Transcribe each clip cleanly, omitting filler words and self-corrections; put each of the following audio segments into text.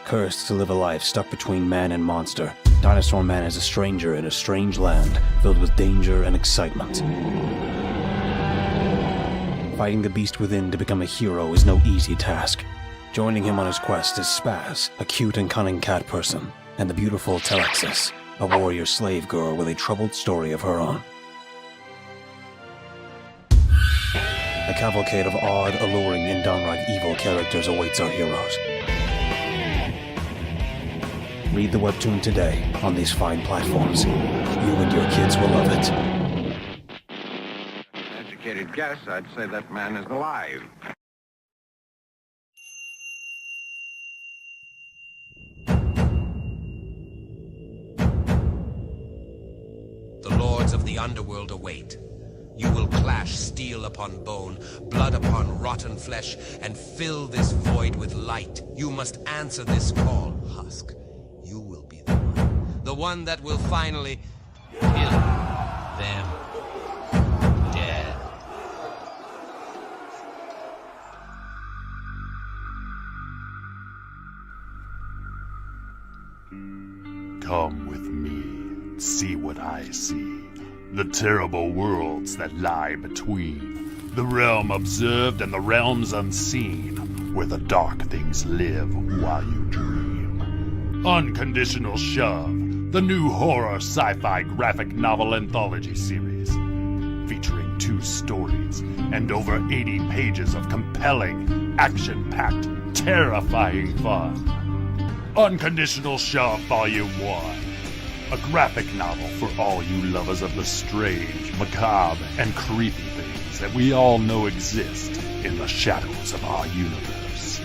cursed to live a life stuck between man and monster. Dinosaur Man is a stranger in a strange land filled with danger and excitement. Fighting the beast within to become a hero is no easy task. Joining him on his quest is Spaz, a cute and cunning cat person, and the beautiful Telexis, a warrior slave girl with a troubled story of her own. A cavalcade of odd, alluring, and downright evil characters awaits our heroes. Read the webtoon today on these fine platforms. You and your kids will love it. Educated guess, I'd say that man is alive. The lords of the underworld await. You will clash steel upon bone, blood upon rotten flesh, and fill this void with light. You must answer this call, Husk. You will be the one that will finally kill them dead. Come with me, see what I see. The terrible worlds that lie between. The realm observed and the realms unseen, where the dark things live while you dream. Unconditional Shove, the new horror sci-fi graphic novel anthology series. Featuring 2 stories and over 80 pages of compelling, action-packed, terrifying fun. Unconditional Shove Volume 1. A graphic novel for all you lovers of the strange, macabre, and creepy things that we all know exist in the shadows of our universe.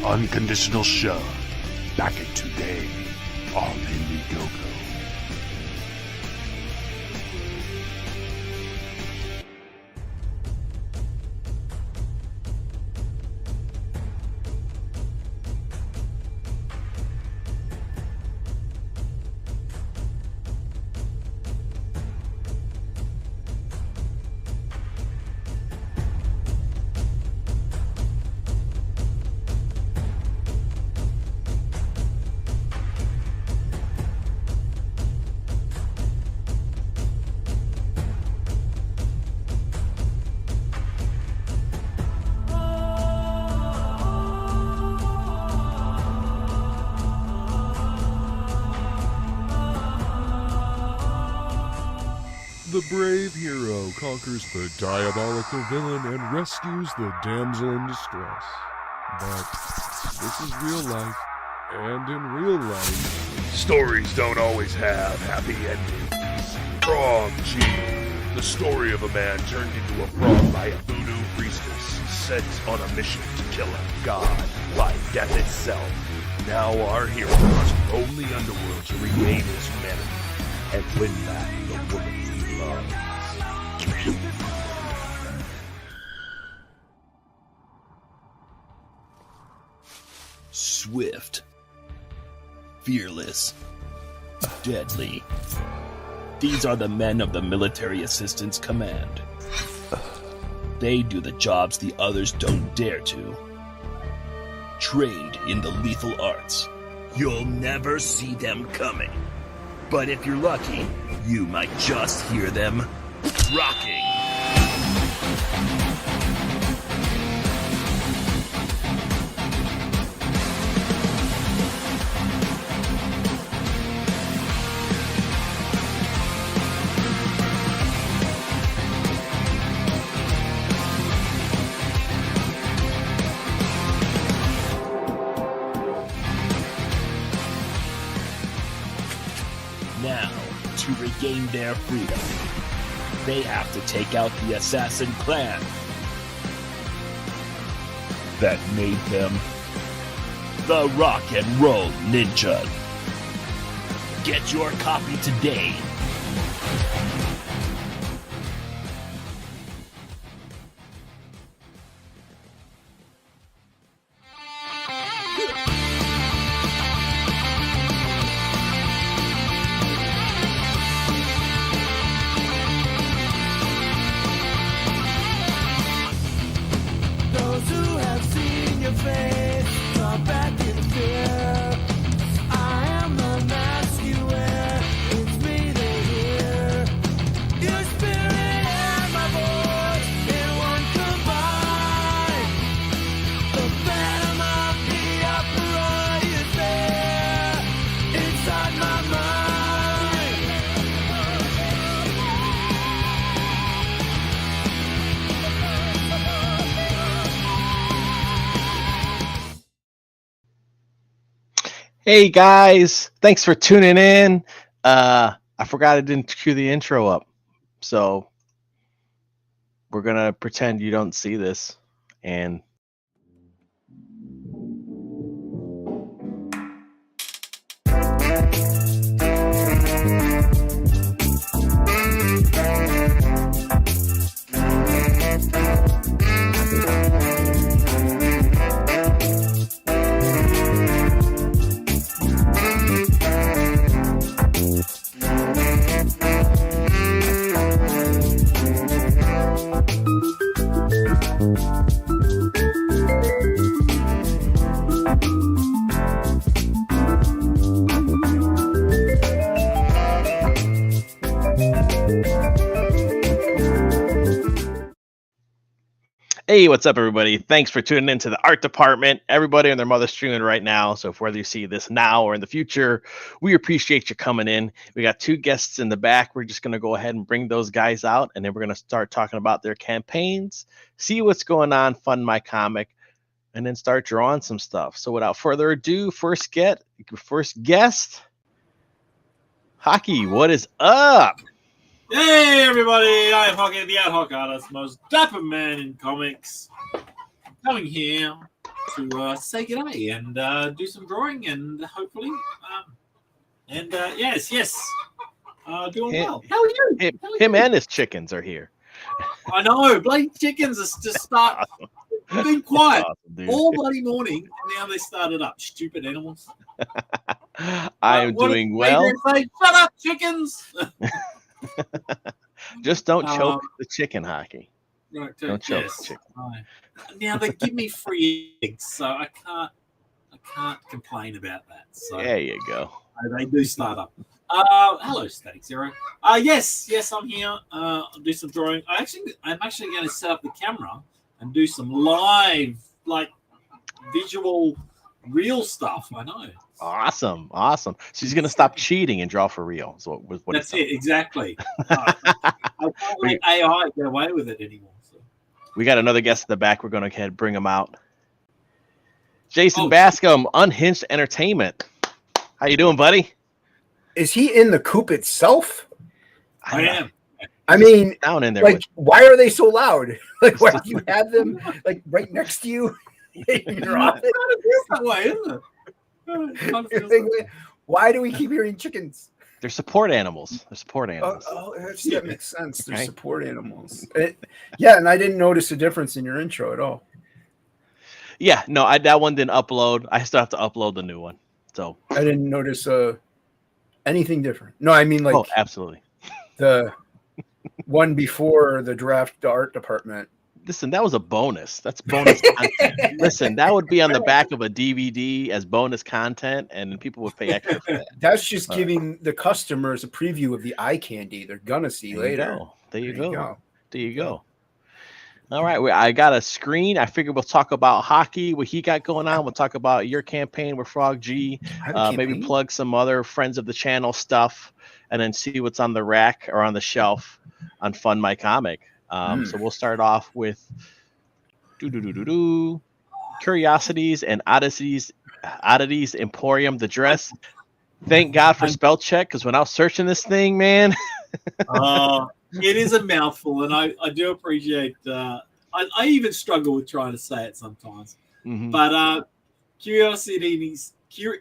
Unconditional Shove, back in today on Indiegogo. The brave hero conquers the diabolical villain and rescues the damsel in distress. But this is real life, and in real life, Stories don't always have happy endings. Frog G, the story of a man turned into a frog by a voodoo priestess sent on a mission to kill a god by death itself. Now our hero must roam the underworld to regain his humanity and win back the woman he loves. Swift, fearless, deadly. These are the men of the Military Assistance Command. They do the jobs the others don't dare to. Trained in the lethal arts. You'll never see them coming. But if you're lucky, you might just hear them rocking. Now, to regain their freedom, they have to take out the assassin clan that made them the Rock and Roll Ninja. Get your copy today. Those who have seen your face draw back in fear. Hey guys, thanks for tuning in. I forgot I didn't cue the intro up, so we're gonna pretend you don't see this. And hey, what's up, everybody? Thanks for tuning into the art department. Everybody and their mother streaming right now. So, if whether you see this now or in the future, we appreciate you coming in. We got two guests in the back. We're just going to go ahead and bring those guys out, and then we're going to start talking about their campaigns, see what's going on, fund my comic, and then start drawing some stuff. So, without further ado, first guest, Hocky. What is up? Hey everybody, I'm Hocky, the ad hoc artist, most dapper man in comics. Coming here to say g'day and do some drawing and hopefully, yes, doing well. How are you? Him and his chickens are here. I know, bloody chickens are just start being quiet Awesome, all bloody morning, and now they started up. Stupid animals. I am doing well. Say, shut up, chickens! Just don't choke the chicken, Hockey. Right, Don't choke yes. the chicken. Right. Now they give me free eggs, so I can't complain about that. So There you go. they do start up. Hello, Static Zero. Yes, I'm here. I'll do some drawing. I'm actually going to set up the camera and do some live, like visual, real stuff. I know. Awesome. She's gonna stop cheating and draw for real. So what That's it, exactly. I can't let AI get away with it anymore. So. We got another guest in the back. We're gonna go ahead and bring him out. Jason Bascom, Unhinged Entertainment. How you doing, buddy? Is he in the coop itself? I am. I mean, down in there. Like, why are they so loud? Like, why do you have them like right next to you in your office? It's that way, isn't it? Why do we keep hearing chickens? They're support animals. That makes sense. They're support animals. Yeah, and I didn't notice a difference in your intro at all. Yeah, no, that one didn't upload. I still have to upload the new one. So I didn't notice anything different. No, I mean like absolutely. The one before the draft art department. Listen, that was a bonus. That's bonus content. Listen, that would be on the back of a DVD as bonus content, and people would pay extra for that. That's just giving the customers a preview of the eye candy they're gonna see later. There you go. All right, I got a screen. I figured we'll talk about Hocky, what he got going on. We'll talk about your campaign with Frog G. Maybe plug some other friends of the channel stuff, and then see what's on the rack or on the shelf on Fund My Comic. So we'll start off with Curiosities and Oddities Emporium, the dress. Thank God for spell check, because when I was searching this thing, man. It is a mouthful, and I do appreciate I even struggle with trying to say it sometimes. Mm-hmm. But Curiosities,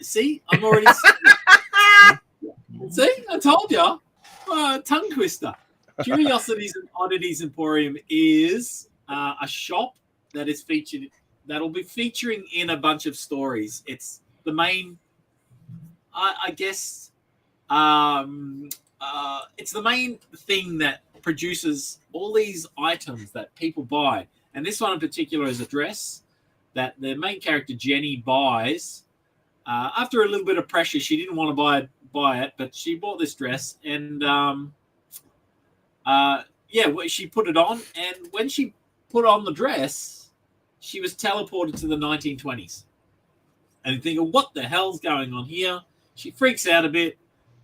see, I'm already see, I told you, tongue twister. Curiosities and Oddities Emporium is a shop that is that'll be featuring in a bunch of stories. It's the main, I guess, it's the main thing that produces all these items that people buy. And this one in particular is a dress that the main character Jenny buys. After a little bit of pressure, she didn't want to buy it, but she bought this dress, and she put it on, and when she put on the dress, she was teleported to the 1920s. And you think, what the hell's going on here? She freaks out a bit,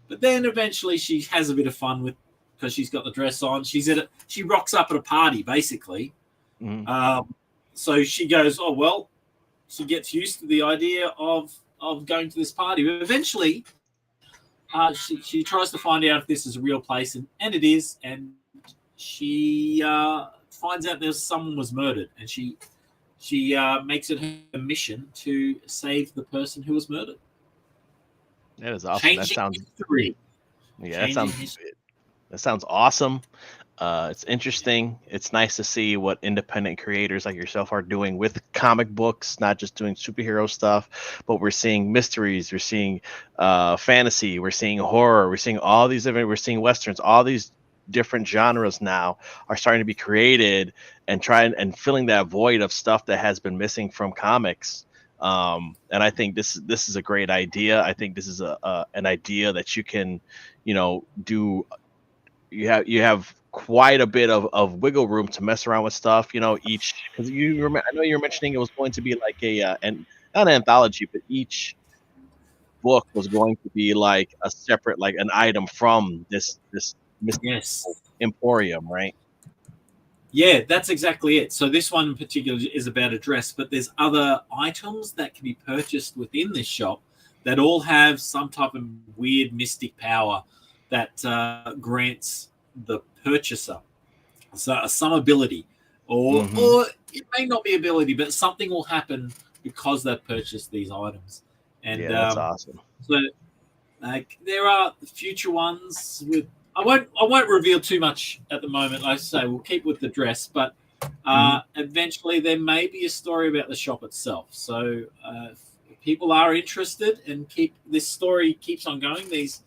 but then eventually she has a bit of fun with, because she's got the dress on. She rocks up at a party, basically. Mm-hmm. So she goes, oh, well, she gets used to the idea of of going to this party. But eventually, she tries to find out if this is a real place, and it is. And she finds out someone was murdered, and she makes it her mission to save the person who was murdered. That is awesome. Changing That sounds history. yeah. Changing That sounds awesome. It's interesting. It's nice to see what independent creators like yourself are doing with comic books, not just doing superhero stuff, but we're seeing mysteries, we're seeing fantasy, we're seeing horror, we're seeing all these different, we're seeing westerns, all these different genres now are starting to be created and trying and filling that void of stuff that has been missing from comics. And I think this is a great idea. I think this is an idea that you can, do. You have quite a bit of wiggle room to mess around with stuff, each, because I know you're mentioning it was going to be like not an anthology, but each book was going to be like a separate, like an item from this Yes. emporium, right? Yeah, that's exactly it. So this one in particular is about a dress, but there's other items that can be purchased within this shop that all have some type of weird mystic power that grants the purchaser some ability, or it may not be ability, but something will happen because they've purchased these items. And yeah, that's awesome. So, like, there are future ones with. I won't reveal too much at the moment. Like I say, we'll keep with the dress, but eventually there may be a story about the shop itself. So if people are interested and this story keeps on going, these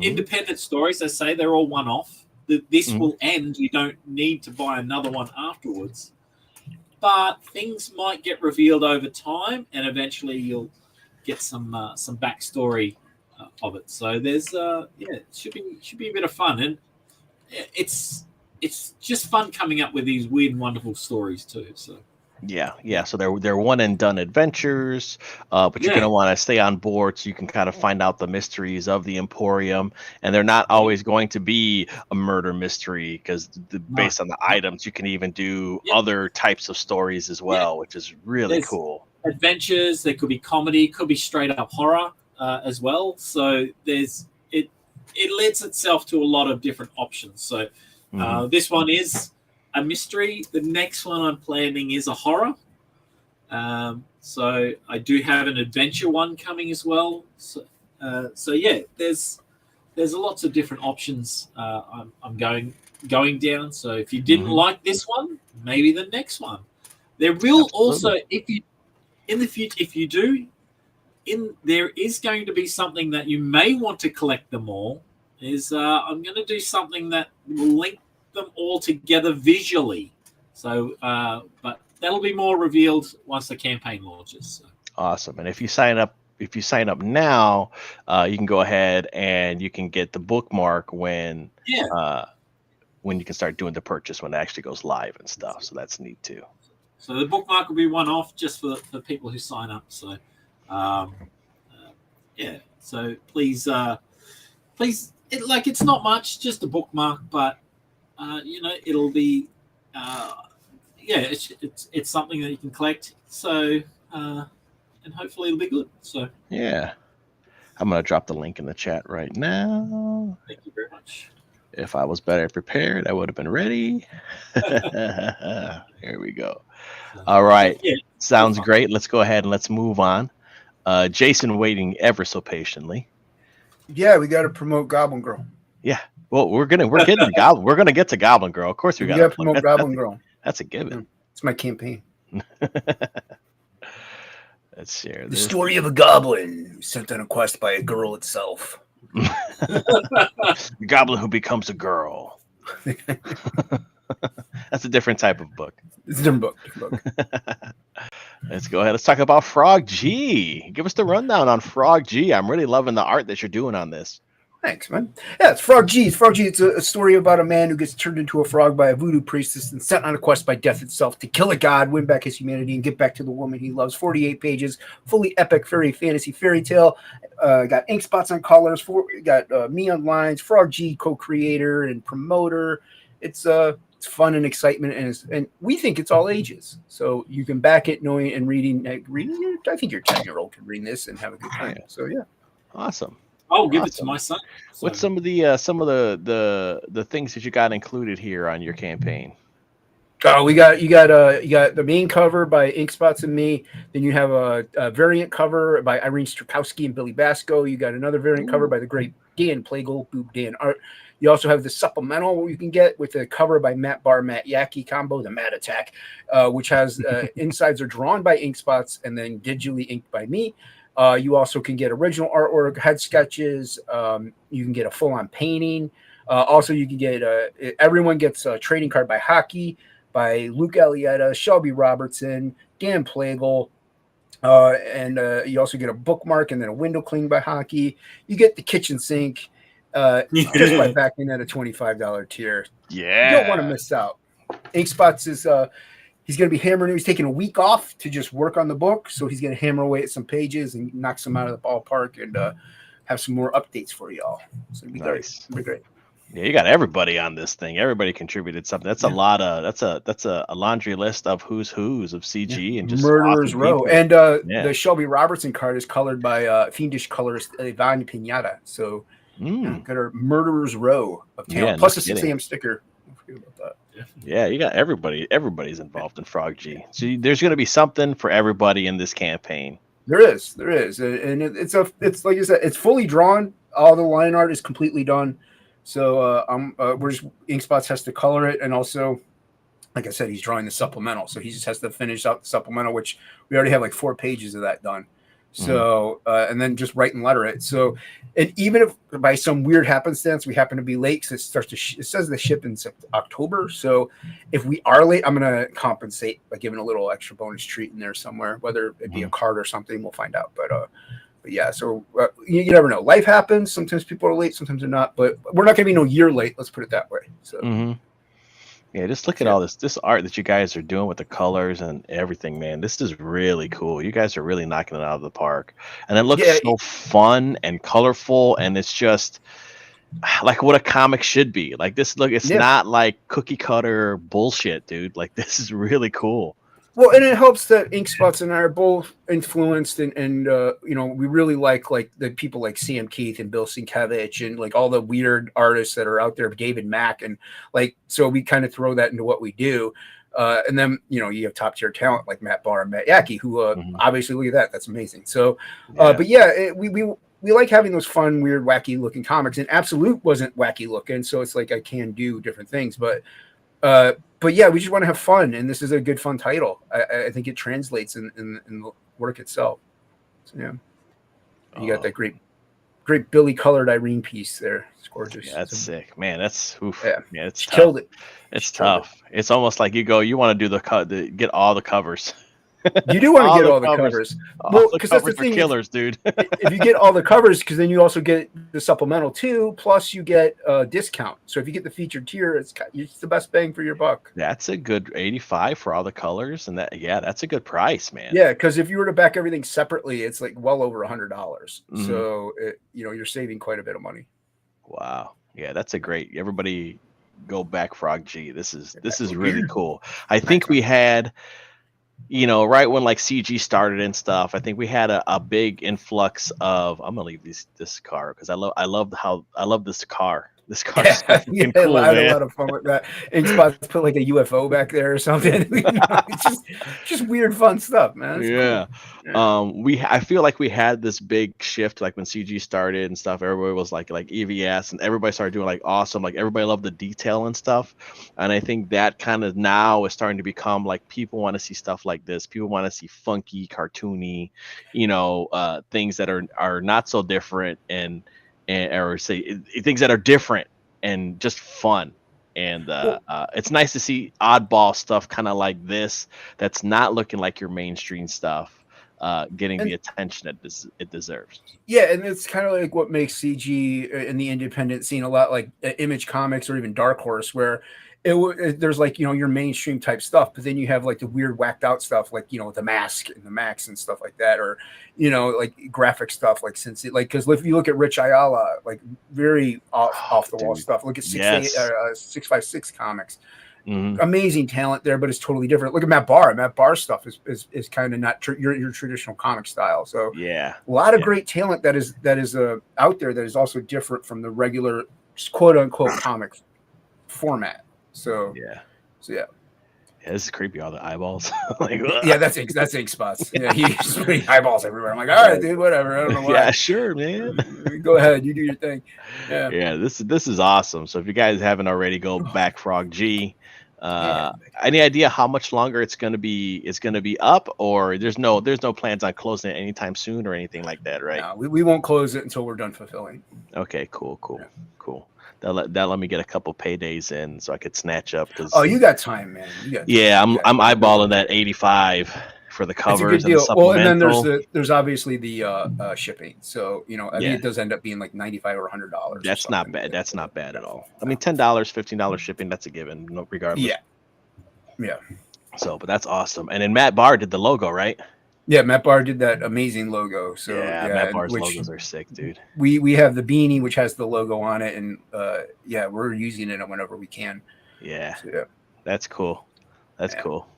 independent stories, they say they're all one-off. This will end. You don't need to buy another one afterwards. But things might get revealed over time, and eventually you'll get some backstory of it. So there's it should be a bit of fun, and it's just fun coming up with these weird and wonderful stories too. So yeah. So they're one and done adventures, but you're gonna want to stay on board so you can kind of find out the mysteries of the Emporium, and they're not always going to be a murder mystery because based on the items, you can even do other types of stories as well, which is really cool. Adventures, there could be comedy, could be straight up horror as well. So it lends itself to a lot of different options. So this one is a mystery. The next one I'm planning is a horror. So I do have an adventure one coming as well. So yeah, there's lots of different options I'm going down. So if you didn't like this one, maybe the next one. There will also, if you in the future, if you do, there is going to be something that you may want to collect them all. I'm going to do something that will link them all together visually. So, but that'll be more revealed once the campaign launches. So. Awesome. And if you sign up now, you can go ahead and you can get the bookmark when you can start doing the purchase when it actually goes live and stuff. So that's neat too. So the bookmark will be one off just for people who sign up. So, So please, it's not much, just a bookmark, but it'll be, it's something that you can collect. So, and hopefully it'll be good. So yeah, I'm gonna drop the link in the chat right now. Thank you very much. If I was better prepared, I would have been ready. Here we go. All right. Yeah, sounds great. Let's go ahead and let's move on. Jason waiting ever so patiently. Yeah, we got to promote Goblin Girl. Yeah. Well, we're getting to Goblin. We're gonna get to Goblin Girl. Of course, we got to promote Goblin Girl. That's a given. It's my campaign. Let's share the story of a goblin who's sent on a quest by a girl itself. The goblin who becomes a girl. That's a different type of book. It's a different book. Let's go ahead. Let's talk about Frog G. Give us the rundown on Frog G. I'm really loving the art that you're doing on this. Thanks, man. Yeah, it's Frog G. It's a story about a man who gets turned into a frog by a voodoo priestess and sent on a quest by death itself to kill a god, win back his humanity, and get back to the woman he loves. 48 pages, fully epic fairy fantasy fairy tale. Got ink spots on collars. Got me on lines. Frog G, co-creator and promoter. It's It's fun and excitement, and we think it's all ages. So you can back it knowing and reading. I think your 10-year-old can read this and have a good time. So yeah, awesome. I'll give it to my son. So. What's some of the things that you got included here on your campaign? Oh, you got the main cover by Ink Spots and me. Then you have a variant cover by Irene Strakowski and Billy Basco. You got another variant cover by the great Dan Plegel, Boob Dan Art. You also have the supplemental you can get with a cover by Matt Barr, Matt Yaki combo, the Matt Attack, which has insides are drawn by Ink Spots and then digitally inked by me. You also can get original artwork, head sketches. You can get a full-on painting. Also, you can get everyone gets a trading card by Hocky, by Luke Alietta, Shelby Robertson, Dan Plegel, and you also get a bookmark and then a window cling by Hocky. You get the kitchen sink just by backing at a $25 tier. Yeah, you don't want to miss out. Ink Spots is he's going to be hammering. He's taking a week off to just work on the book, so he's going to hammer away at some pages and knock some out of the ballpark and have some more updates for y'all. So it'll be nice. It'll be great. Yeah, you got everybody on this thing. Everybody contributed something. That's a lot of that's a laundry list of who's of CG and just Murderers awesome Row. people. And the Shelby Robertson card is colored by fiendish colorist Ivan Pinata. So got our Murderers Row of talent. Plus a 6 a.m. sticker. Don't forget about that. Yeah, you got everybody. Everybody's involved in Frog G. So there's going to be something for everybody in this campaign. There is, and it's like I said, it's fully drawn. All the line art is completely done. So we're just Ink Spots has to color it, and also, like I said, he's drawing the supplemental. So he just has to finish out the supplemental, which we already have like 4 pages of that done. So and then just write and letter it. So, and even if by some weird happenstance we happen to be late, because it starts to it says the ship in October. So if we are late, I'm gonna compensate by giving a little extra bonus treat in there somewhere, whether it be a card or something. We'll find out, but yeah, so you never know. Life happens. Sometimes people are late, sometimes they're not. But we're not going to be no year late. Let's put it that way. So, yeah, just look at all this art that you guys are doing with the colors and everything, man. This is really cool. You guys are really knocking it out of the park, and it looks so fun and colorful, and it's just like what a comic should be. Like this, look, it's not like cookie cutter bullshit, dude. Like this is really cool. Well, and it helps that Ink Spots and I are both influenced, and you know, we really like the people like Sam Keith and Bill Sienkiewicz and like all the weird artists that are out there, David Mack, and like so we kind of throw that into what we do. And then you know you have top tier talent like Matt Barr and Matt Yaki, who obviously look at that, that's amazing. So, but yeah, we like having those fun, weird, wacky looking comics. And Absolute wasn't wacky looking, so it's like I can do different things, but yeah, we just want to have fun, and this is a good fun title. I think it translates in the work itself. So yeah, you got that great Billy colored Irene piece there. It's gorgeous. Yeah, that's sick, man. That's yeah, it's tough. Killed it. It's tough. It's almost like you want to do get all the covers. You do want to get all the covers. Well, because that's the thing. Killers, dude. If you get all the covers, because then you also get the supplemental too, plus you get a discount. So if you get the featured tier, it's the best bang for your buck. That's a good 85 for all the colors, and that's a good price, man. Yeah, because if you were to back everything separately, it's like well over $100. So you're saving quite a bit of money. Wow. Yeah, that's a great. Everybody, go back Frog G. This is really cool. I think we had. You know, right when like CG started and stuff, I think we had a big influx of. I'm gonna leave this car because I love this car. This car is cool, I had a lot of fun with that. Ink Spots put like a UFO back there or something. It's just weird, fun stuff, man. I feel like we had this big shift like when CG started and stuff. Everybody was like EVS, and everybody started doing like awesome. Like everybody loved the detail and stuff. And I think that kind of now is starting to become like people want to see stuff like this. People want to see funky, cartoony, things that are not so different or say things that are different and just fun. And it's nice to see oddball stuff kind of like this that's not looking like your mainstream stuff getting the attention it deserves. Yeah, and it's kind of like what makes CG in the independent scene a lot like Image Comics or even Dark Horse, where there's like your mainstream type stuff, but then you have like the weird whacked out stuff like the Mask and the Max and stuff like that, or like graphic stuff like because if you look at Rich Ayala, like very off the wall stuff. Look at 656 Comics, amazing talent there, but it's totally different. Look at Matt Barr. Matt Barr's stuff is kind of not your traditional comic style. So yeah, a lot of great talent that is out there that is also different from the regular quote unquote comic format. So yeah. Yeah, This is creepy. All the eyeballs. Like, yeah, that's ink spots. Yeah, he's putting eyeballs everywhere. I'm like, all right, dude, whatever. I don't know why. Yeah, sure, man. Go ahead, you do your thing. Yeah, Yeah. This is awesome. So if you guys haven't already, go back Frog G. Any idea how much longer it's gonna be? It's gonna be up, or there's no plans on closing it anytime soon or anything like that, right? No, we won't close it until we're done fulfilling. Okay, cool. That let me get a couple paydays in so I could snatch up. Oh, you got time, man. I'm eyeballing that 85 for the covers and the supplemental. Well, and then there's obviously the shipping. So I think it does end up being like $95 or $100. That's not bad. That's not bad at all. I mean, $10, $15 shipping, that's a given, regardless. Yeah. So, but that's awesome. And then Matt Barr did the logo, right? Yeah, Matt Barr did that amazing logo. So Matt Barr's logos are sick, dude. We have the beanie which has the logo on it, and we're using it whenever we can. Yeah. So, yeah. That's cool. That's cool.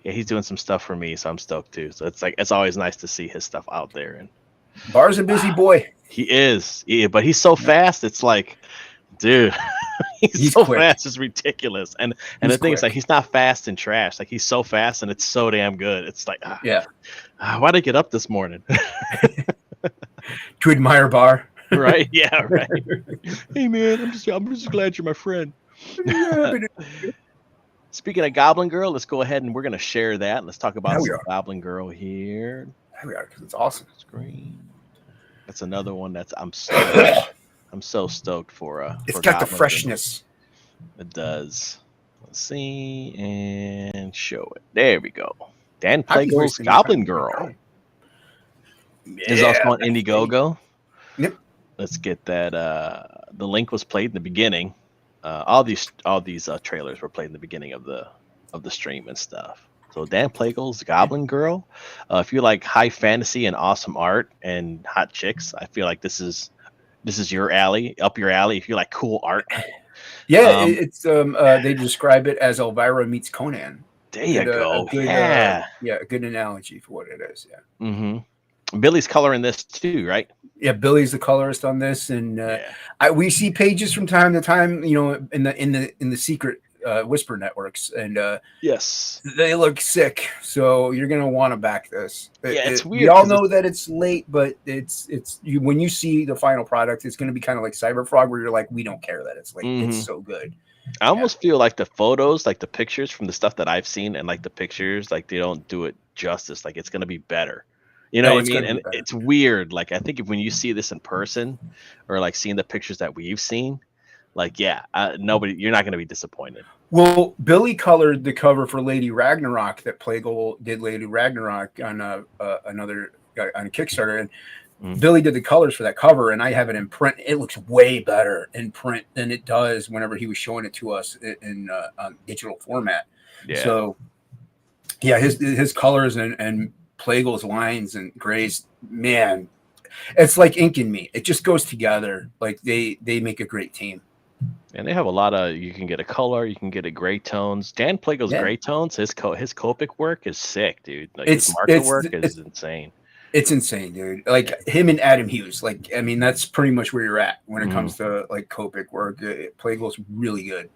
Yeah, he's doing some stuff for me, so I'm stoked too. So it's always nice to see his stuff out there. And Barr's a busy boy. He is. Yeah, but he's so fast. It's like, dude, he's so quick. fast. It's ridiculous. And the thing is, like, he's not fast and trash. Like, he's so fast and it's so damn good. It's like, why'd I get up this morning? To admire Barr. Right? Yeah, right. Hey man, I'm just glad you're my friend. Speaking of Goblin Girl, let's go ahead and we're gonna share that. Let's talk about Goblin Girl here. There we are, because it's awesome. Screen. That's another one I'm so stoked for. It's got the freshness. It does. Let's see and show it. There we go. Dan Plegel's Goblin Girl. Is also on Indiegogo. Yep. Let's get that. The link was played in the beginning. All these trailers were played in the beginning of the stream and stuff. So Dan Plegel's Goblin Girl. If you like high fantasy and awesome art and hot chicks, I feel like this is your alley, up your alley. If you like cool art. Yeah, it's they describe it as Elvira meets Conan. There you go. A good analogy for what it is. Yeah. Mm-hmm. Billy's coloring this too, right? Yeah, Billy's the colorist on this, and we see pages from time to time, in the secret Whisper networks, and yes, they look sick. So you're gonna want to back this. It's weird. We all know that it's late, but when you see the final product, it's gonna be kind of like Cyberfrog, where you're like, we don't care that it's late. Mm-hmm. It's so good. I almost feel like the photos, like the pictures from the stuff that I've seen, and like the pictures, like they don't do it justice. Like it's gonna be better. You know what I mean? And it's weird. Like, I think when you see this in person or like seeing the pictures that we've seen, like, you're not going to be disappointed. Well, Billy colored the cover for Lady Ragnarok that Plegel did Lady Ragnarok on on a Kickstarter. And Billy did the colors for that cover, and I have it in print. It looks way better in print than it does whenever he was showing it to us in digital format. Yeah. So, yeah, his colors and Plegel's lines and grays, man, it's like ink and me. It just goes together. Like they make a great team. And they have a lot of, you can get a color, you can get a gray tones. Dan Plegel's gray tones, his Copic work is sick, dude. Like his marker work is insane. It's insane, dude. Like him and Adam Hughes. Like, I mean, that's pretty much where you're at when it comes to like Copic work. Plegel's really good.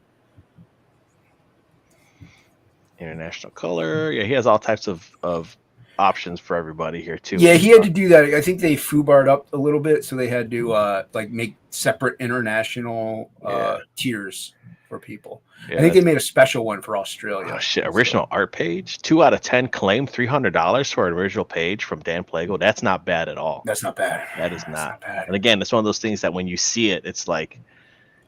International color. Yeah, he has all types of options for everybody here too. Yeah, he had to do that. I think they foobarred up a little bit, so they had to like make separate international tiers for people. I think they made a special one for Australia. Oh shit! Original art page. 2 out of 10 claim $300 for an original page from Dan Plegel. That's not bad at all. That's not bad. That is not bad. And again, it's one of those things that when you see it, it's like,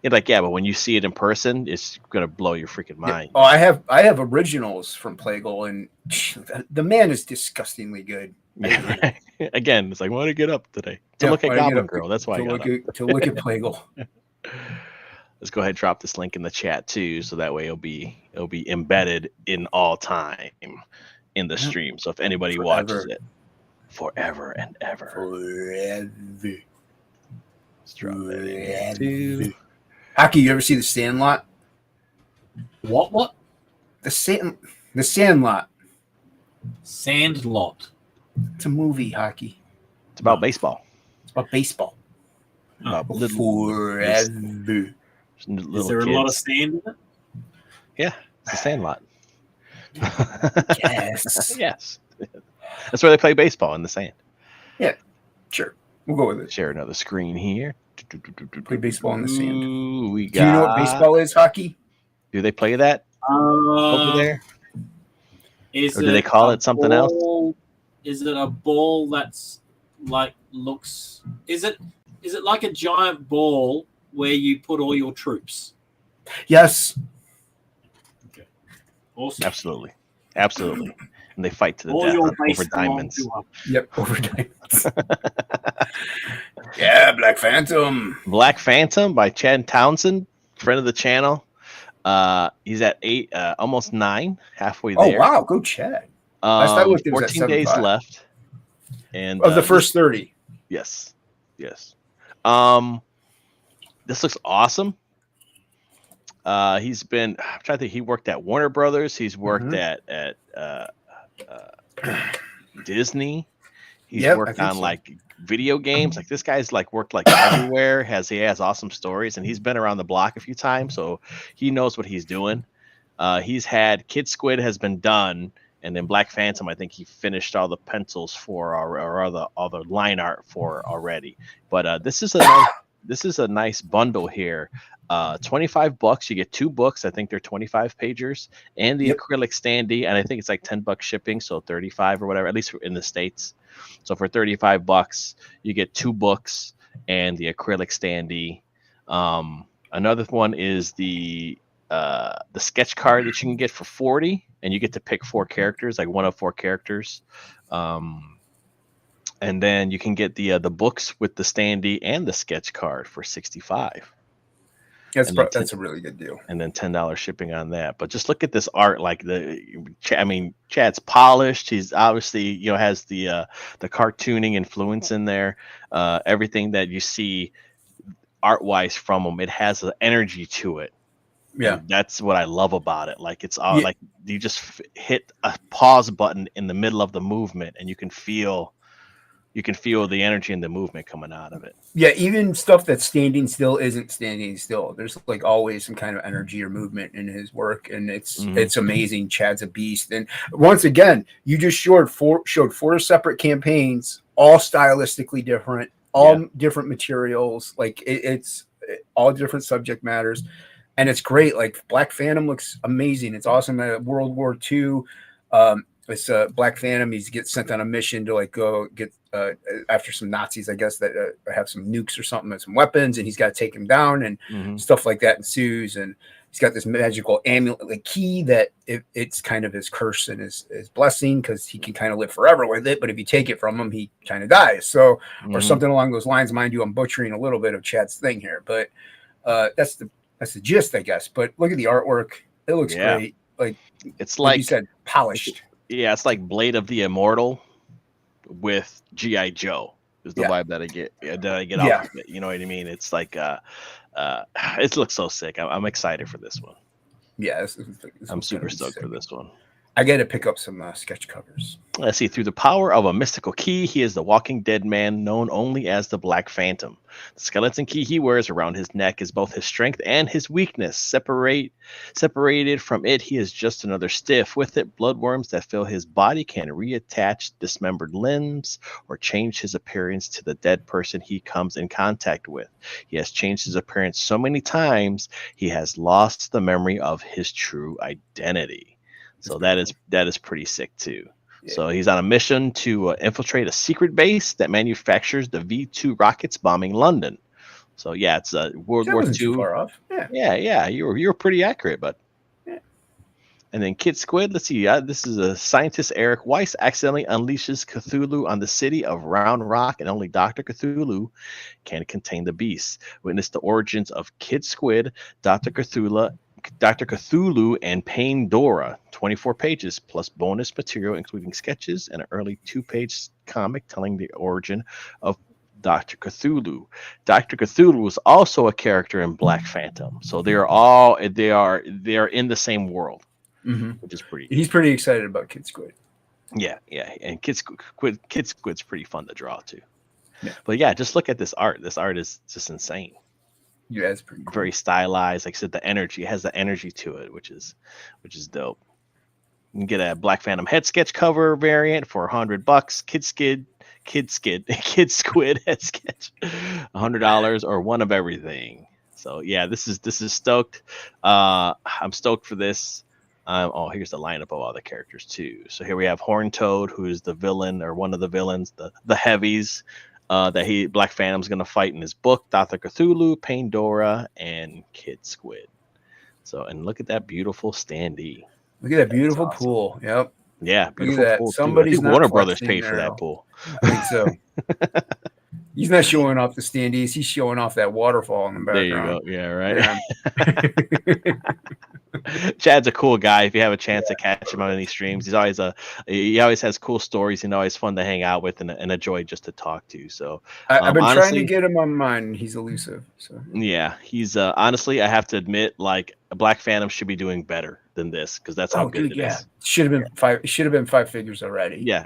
but when you see it in person, it's gonna blow your freaking mind. Oh, I have originals from Plegel, and the man is disgustingly good. Yeah. Again, it's like, why did I get up today to look at Goblin Girl? That's why to look at Plegel. Let's go ahead and drop this link in the chat too, so that way it'll be embedded in all time in the stream. So if anybody watches it, forever and ever. Let's drop that in too. Hocky, you ever see The Sandlot? What? The Sandlot. Sandlot. It's a movie, Hockey. It's about baseball. It's about baseball. About Forever. Is little there a lot of kids. sand in it? Yeah, it's a Sandlot. Yes. Yes. That's where they play baseball, in the sand. Sure. We'll go with it. Share another screen here. Play baseball in the sand. Ooh, we Do you know what got. baseball is, Hockey? Do they play that over there? Is Or do they call it something else? Is it a ball that's like looks? Is it like a giant ball where you put all your troops? Yes. Awesome. Absolutely. And they fight to the All death your over base diamonds. belong Yep. Over diamonds. Yeah, Black Phantom. Black Phantom by Chad Townsend, friend of the channel. He's at 8, almost 9, halfway Oh there. wow, go Chad. Last I looked, it was at 14 days 7.5. left. And Of the first 30. Yes. This looks awesome. He's been. I'm trying to think. He worked at Warner Brothers. He's worked at Disney. He's worked on like video games. Like this guy's like worked like everywhere. He has awesome stories, and he's been around the block a few times, so he knows what he's doing. He's had Kid Squid has been done, and then Black Phantom. I think he finished all the pencils for or all the line art for already. But this is a nice bundle here. $25. You get 2 books. I think they're 25 pagers, and the acrylic standee, and I think it's like $10 shipping, so 35 or whatever, at least in the States. So for $35, you get 2 books and the acrylic standee. Another one is the sketch card that you can get for $40, and you get to pick 4 characters, like one of 4 characters. And then you can get the books with the standee and the sketch card for $65. That's a really good deal. And then $10 shipping on that. But just look at this art. Like Chad's polished. He's obviously, has the cartooning influence in there. Everything that you see art wise from him, it has an energy to it. Yeah, and that's what I love about it. Like it's all like you just hit a pause button in the middle of the movement, and you can feel the energy and the movement coming out of it. Yeah, even stuff that's standing still isn't standing still. There's like always some kind of energy or movement in his work, and it's amazing. Chad's a beast. And once again, you just showed 4 separate campaigns, all stylistically different, all different materials. Like it's all different subject matters, and it's great. Like Black Phantom looks amazing. It's awesome. World War II. It's Black Phantom. He gets sent on a mission to like go get after some Nazis, I guess, that have some nukes or something and some weapons, and he's got to take them down, and stuff like that ensues. And he's got this magical amulet, like key that it's kind of his curse and his blessing, because he can kind of live forever with it. But if you take it from him, he kind of dies. So, or something along those lines. Mind you, I'm butchering a little bit of Chad's thing here, but that's the gist, I guess. But look at the artwork; it looks great. Like it's like you said, polished. Yeah, it's like Blade of the Immortal with G.I. Joe is the vibe that I get off of it. You know what I mean? It's like it looks so sick. I'm excited for this one. Yeah, I'm super stoked for this one. I got to pick up some sketch covers. Let's see. Through the power of a mystical key, he is the walking dead man known only as the Black Phantom. The skeleton key he wears around his neck is both his strength and his weakness. Separated from it, he is just another stiff. With it, bloodworms that fill his body can reattach dismembered limbs or change his appearance to the dead person he comes in contact with. He has changed his appearance so many times, he has lost the memory of his true identity. So that is pretty sick too. Yeah. So he's on a mission to infiltrate a secret base that manufactures the V2 rockets bombing London. So yeah, it's World War II. Too far off. Yeah. You were pretty accurate, but. Yeah. And then Kid Squid. Let's see. This is a scientist Eric Weiss accidentally unleashes Cthulhu on the city of Round Rock, and only Dr. Cthulhu can contain the beast. Witness the origins of Kid Squid, Dr. Cthulhu, and Pandora. 24 pages plus bonus material, including sketches and an early 2-page comic telling the origin of Dr. Cthulhu. Dr. Cthulhu is also a character in Black Phantom, so they are in the same world, which is pretty. He's pretty excited about Kid Squid. Yeah, and Kid Squid's pretty fun to draw too. Yeah. But yeah, just look at this art. This art is just insane. Yeah, it's pretty cool. Very stylized. Like I said, the energy has the energy to it, which is dope. You can get a Black Phantom head sketch cover variant for $100. Kid Squid head sketch, $100, or one of everything. So yeah, this is stoked. I'm stoked for this. Here's the lineup of all the characters too. So here we have Horned Toad, who's the villain or one of the villains, the heavies that Black Phantom's gonna fight in his book. Dr. Cthulhu, Pandora, and Kid Squid. So, and look at that beautiful standee. Look at that beautiful pool. Yep. Yeah, beautiful that. pool. Somebody's not Warner Brothers flexing paid for there. that pool. I think so. He's not showing off the standees. He's showing off that waterfall in the background. There you go. Yeah, right. Chad's a cool guy. If you have a chance to catch him on any streams, he always has cool stories. Always fun to hang out with and a joy just to talk to. So I've been trying to get him on mine. He's elusive. So yeah, he's honestly, I have to admit, like Black Phantom should be doing better than this because that's how good it is. Should have been five. It should have been 5 figures already. Yeah,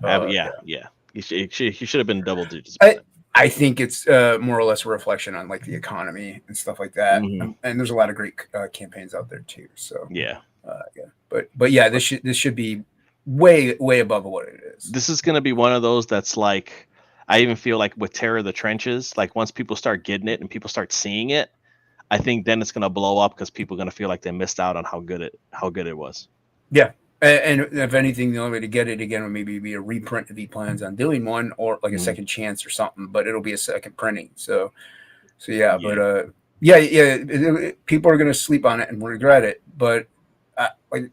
yeah. He should have been double digits. I think it's more or less a reflection on like the economy and stuff like that. And there's a lot of great campaigns out there too. So yeah. But yeah, this should be way above what it is. This is going to be one of those that's like, I even feel like with Terror of the Trenches, like once people start getting it and people start seeing it, I think then it's going to blow up because people are going to feel like they missed out on how good it was. Yeah. And if anything, the only way to get it again would maybe be a reprint if he plans on doing one, or like a second chance or something. But it'll be a second printing. So yeah. But people are going to sleep on it and regret it. But like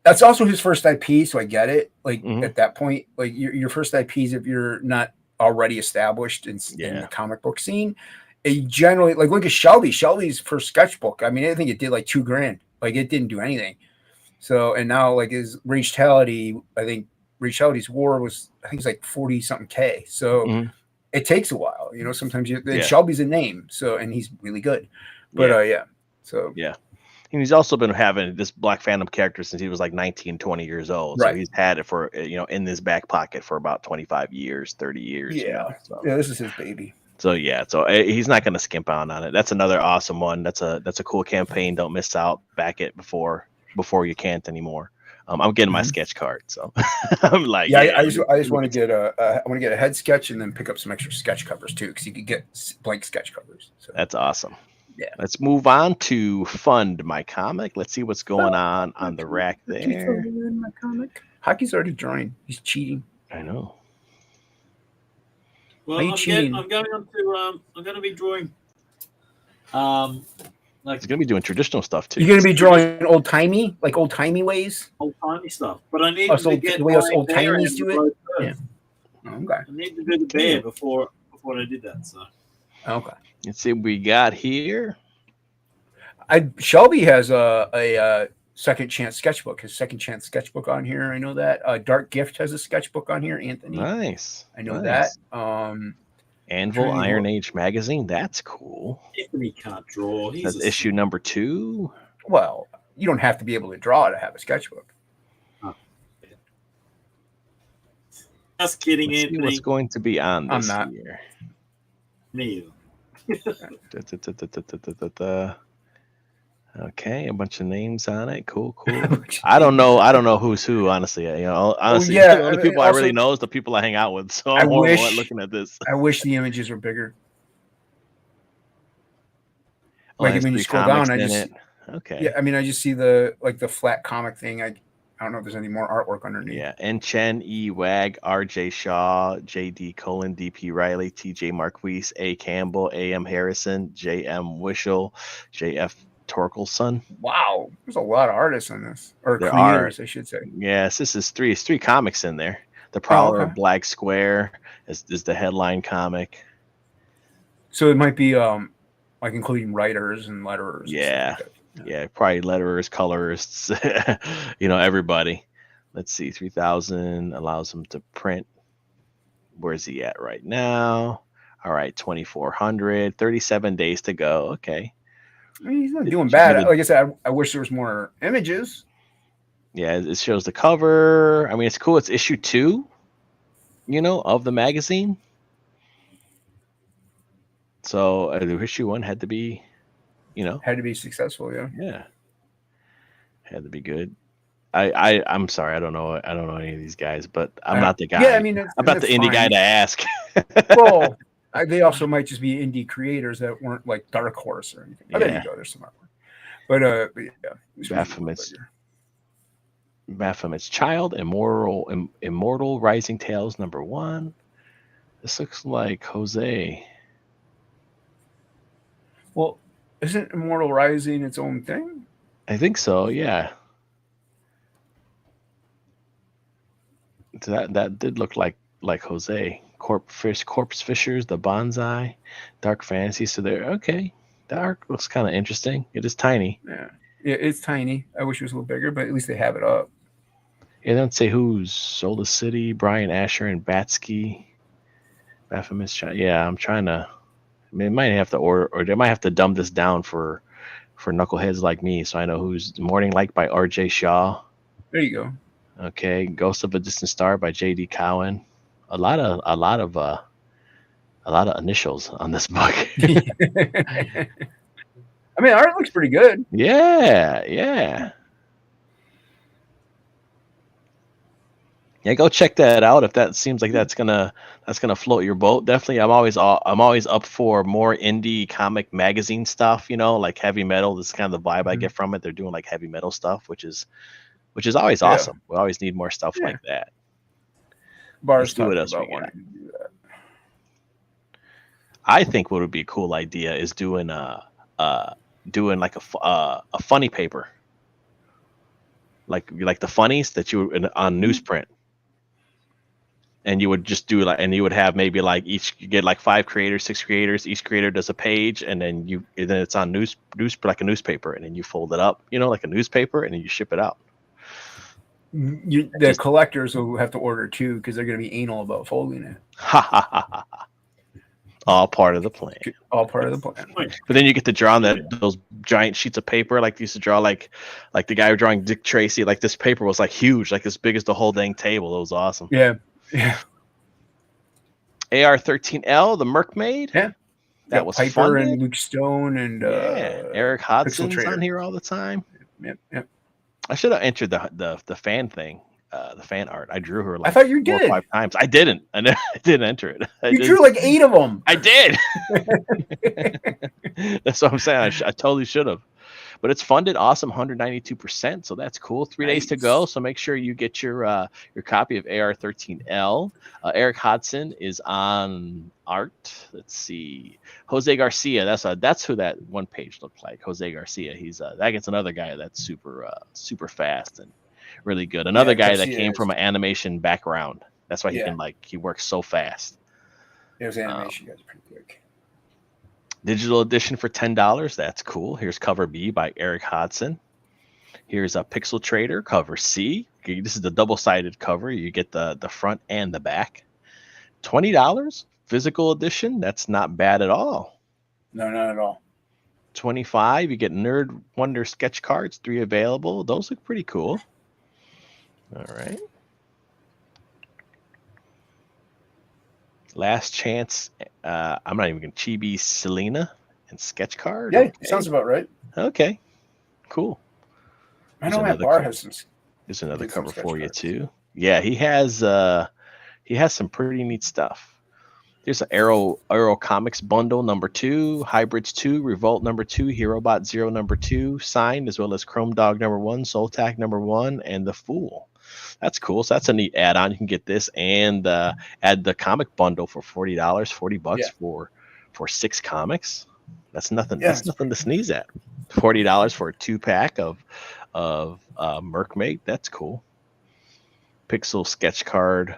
that's also his first IP, so I get it. Like at that point, like your first IPs, if you're not already established in the comic book scene, it generally, like look at Shelby's first sketchbook. I mean, I think it did like $2,000. Like it didn't do anything. So, and now like his Rage Tality, I think Rage Tality's War was, I think it's like 40 something K. So it takes a while, sometimes Shelby's a name. So, and he's really good, but so yeah. And he's also been having this Black Phantom character since he was like 19, 20 years old. Right. So he's had it for, in his back pocket for about 25 years, 30 years. Yeah. Yeah. This is his baby. So yeah, he's not going to skimp out on it. That's another awesome one. That's a cool campaign. Don't miss out. Back it before you can't anymore. I'm getting my sketch card, so I'm like, I just want to get a head sketch and then pick up some extra sketch covers too, because you could get blank sketch covers. So. That's awesome. Yeah. Let's move on to Fund My Comic. Let's see what's going on the rack there. My comic. Hockey's already drawing. He's cheating. I know. Well, I'm going to be drawing. He's going to be doing traditional stuff too. You're going to be drawing old timey ways. Old timey stuff, but I need to get the way us old timies do it. Yeah. Okay. I need to do the bear before I did that. So. Okay. Let's see what we got here. Shelby has a second chance sketchbook. His second chance sketchbook on here. I know that. Dark Gift has a sketchbook on here. Anthony. Nice. I know that. Anvil Iron Age magazine. That's cool. Anthony can't draw. That's issue number 2. Well, you don't have to be able to draw to have a sketchbook. Oh. Just kidding, Let's Anthony. See what's going to be on this I'm not. year? Me. Okay, a bunch of names on it. Cool. I don't know who's who, honestly. Honestly, the only people I really know is the people I hang out with. So I'm horrible at looking at this. I wish the images were bigger. Like when you scroll down, I just okay. Yeah, I mean, I just see the flat comic thing. I don't know if there's any more artwork underneath. Yeah, N. Chen, E. Wag, R.J. Shaw, J.D. Colin, D.P. Riley, T.J. Marquise, A. Campbell, A.M. Harrison, J.M. Wishel, J.F. Torkelson. Wow, there's a lot of artists on this, or there creators, I should say. Yes, this is three comics in there. The Prowler of Black Square is the headline comic. So it might be like including writers and letterers. Yeah. Yeah, probably letterers, colorists, everybody. Let's see, 3,000 allows them to print. Where's he at right now? All right, 2,400, 37 days to go. Okay. I mean, he's not doing bad. Like I said, I wish there was more images. Yeah, it shows the cover. I mean, it's cool. It's issue 2, of the magazine. So issue 1 had to be, had to be successful. Yeah, had to be good. I'm sorry, I don't know any of these guys, but I'm not the guy. Yeah, I mean, I'm not the indie guy to ask. Well, they also might just be indie creators that weren't like Dark Horse or anything. Oh, there you go. There's some artwork. But yeah, Baphomet's Child, Immortal Rising Tales #1. This looks like Jose. Well, isn't Immortal Rising its own thing? I think so, yeah. So that did look like Jose. Corpse Fishers, the Bonsai, Dark Fantasy. So they're okay. The art looks kind of interesting. It is tiny. Yeah, it's tiny. I wish it was a little bigger, but at least they have it up. It doesn't say who's Solar City, Brian Asher, and Batsky. Baphomet's Child. Yeah, I'm trying to. I mean, might have to order, or they might have to dumb this down for knuckleheads like me, so I know who's Morning Light by R.J. Shaw. There you go. Okay, Ghost of a Distant Star by J.D. Cowan. A lot of initials on this book. I mean, art looks pretty good. Yeah. Yeah, go check that out if that seems like that's gonna float your boat. Definitely, I'm always up for more indie comic magazine stuff. Like heavy metal. This is kind of the vibe I get from it. They're doing like heavy metal stuff, which is always awesome. We always need more stuff like that. Let's do what else we got. I think what would be a cool idea is doing like a funny paper, like the funnies that you on newsprint. And you would just do and you would have maybe like you get like 5 creators, 6 creators. Each creator does a page, and then it's on news like a newspaper, and then you fold it up, like a newspaper, and then you ship it out. The collectors will have to order too because they're going to be anal about folding it. All part of the plan. All part of the plan. But then you get to draw on those giant sheets of paper, like they used to draw, like the guy drawing Dick Tracy. Like this paper was like huge, like as big as the whole dang table. It was awesome. Yeah. AR-13L, the Mermaid. Yeah. That was Piper funded. and Luke Stone and Eric Hodson's on here all the time. Yep. I should have entered the fan thing, the fan art. I drew her like I thought you 4 or did. 5 times. I didn't. I didn't enter it. You drew like 8 of them. I did. That's what I'm saying. I totally should have. But it's funded awesome, 192%. So that's cool. 3 days to go. So make sure you get your copy of AR-13L. Eric Hodson is on art. Let's see. Jose Garcia. That's who that one page looked like. Jose Garcia. He's that gets another guy that's super fast and really good. Another guy that came from an animation background. That's why he works so fast. There's animation guys pretty quick. Digital edition for $10. That's cool. Here's cover B by Eric Hodson. Here's a Pixel Trader cover C. Okay, this is the double-sided cover. You get the front and the back. $20 physical edition. That's not bad at all. No, not at all. $25. You get Nerd Wonder sketch cards. 3 available. Those look pretty cool. All right. Last Chance. I'm not even going to Chibi Selena and sketch card. Yeah, sounds about right. Okay, cool. I know Matt Barr has some. There's another cover for you too. Yeah, he has some pretty neat stuff. There's an Arrow Comics bundle #2, Hybrids 2, Revolt #2, HeroBot 0 #2, signed, as well as Chrome Dog #1, Soltac #1, and The Fool. That's cool. So that's a neat add-on. You can get this and add the comic bundle for $40, $40 for 6 comics. That's nothing. That's nothing to sneeze at. $40 for a 2-pack of Mermaid. That's cool. Pixel sketch card,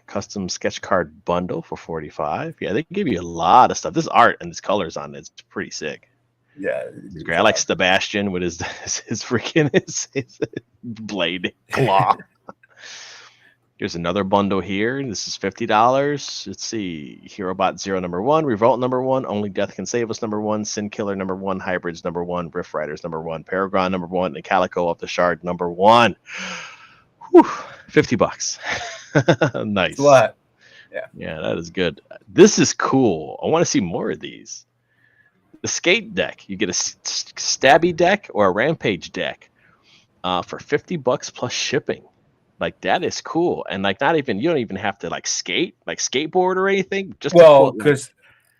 custom sketch card bundle for $45. Yeah, they give you a lot of stuff. This art and this colors on it, it's pretty sick. Yeah, it's great. I like Sebastian with his freaking his blade claw. Here's another bundle here. This is $50. Let's see. Herobot Zero #1, Revolt #1, Only Death Can Save Us #1, Sin Killer #1, Hybrids #1, Rift Riders #1, Paragon #1, and Calico of the Shard #1. Whew, $50. Nice. It's a lot. Yeah, that is good. This is cool. I want to see more of these. The skate deck. You get a stabby deck or a rampage deck for $50 plus shipping. Like, that is cool. And like, not even, you don't even have to like skate, like skateboard or anything. Just because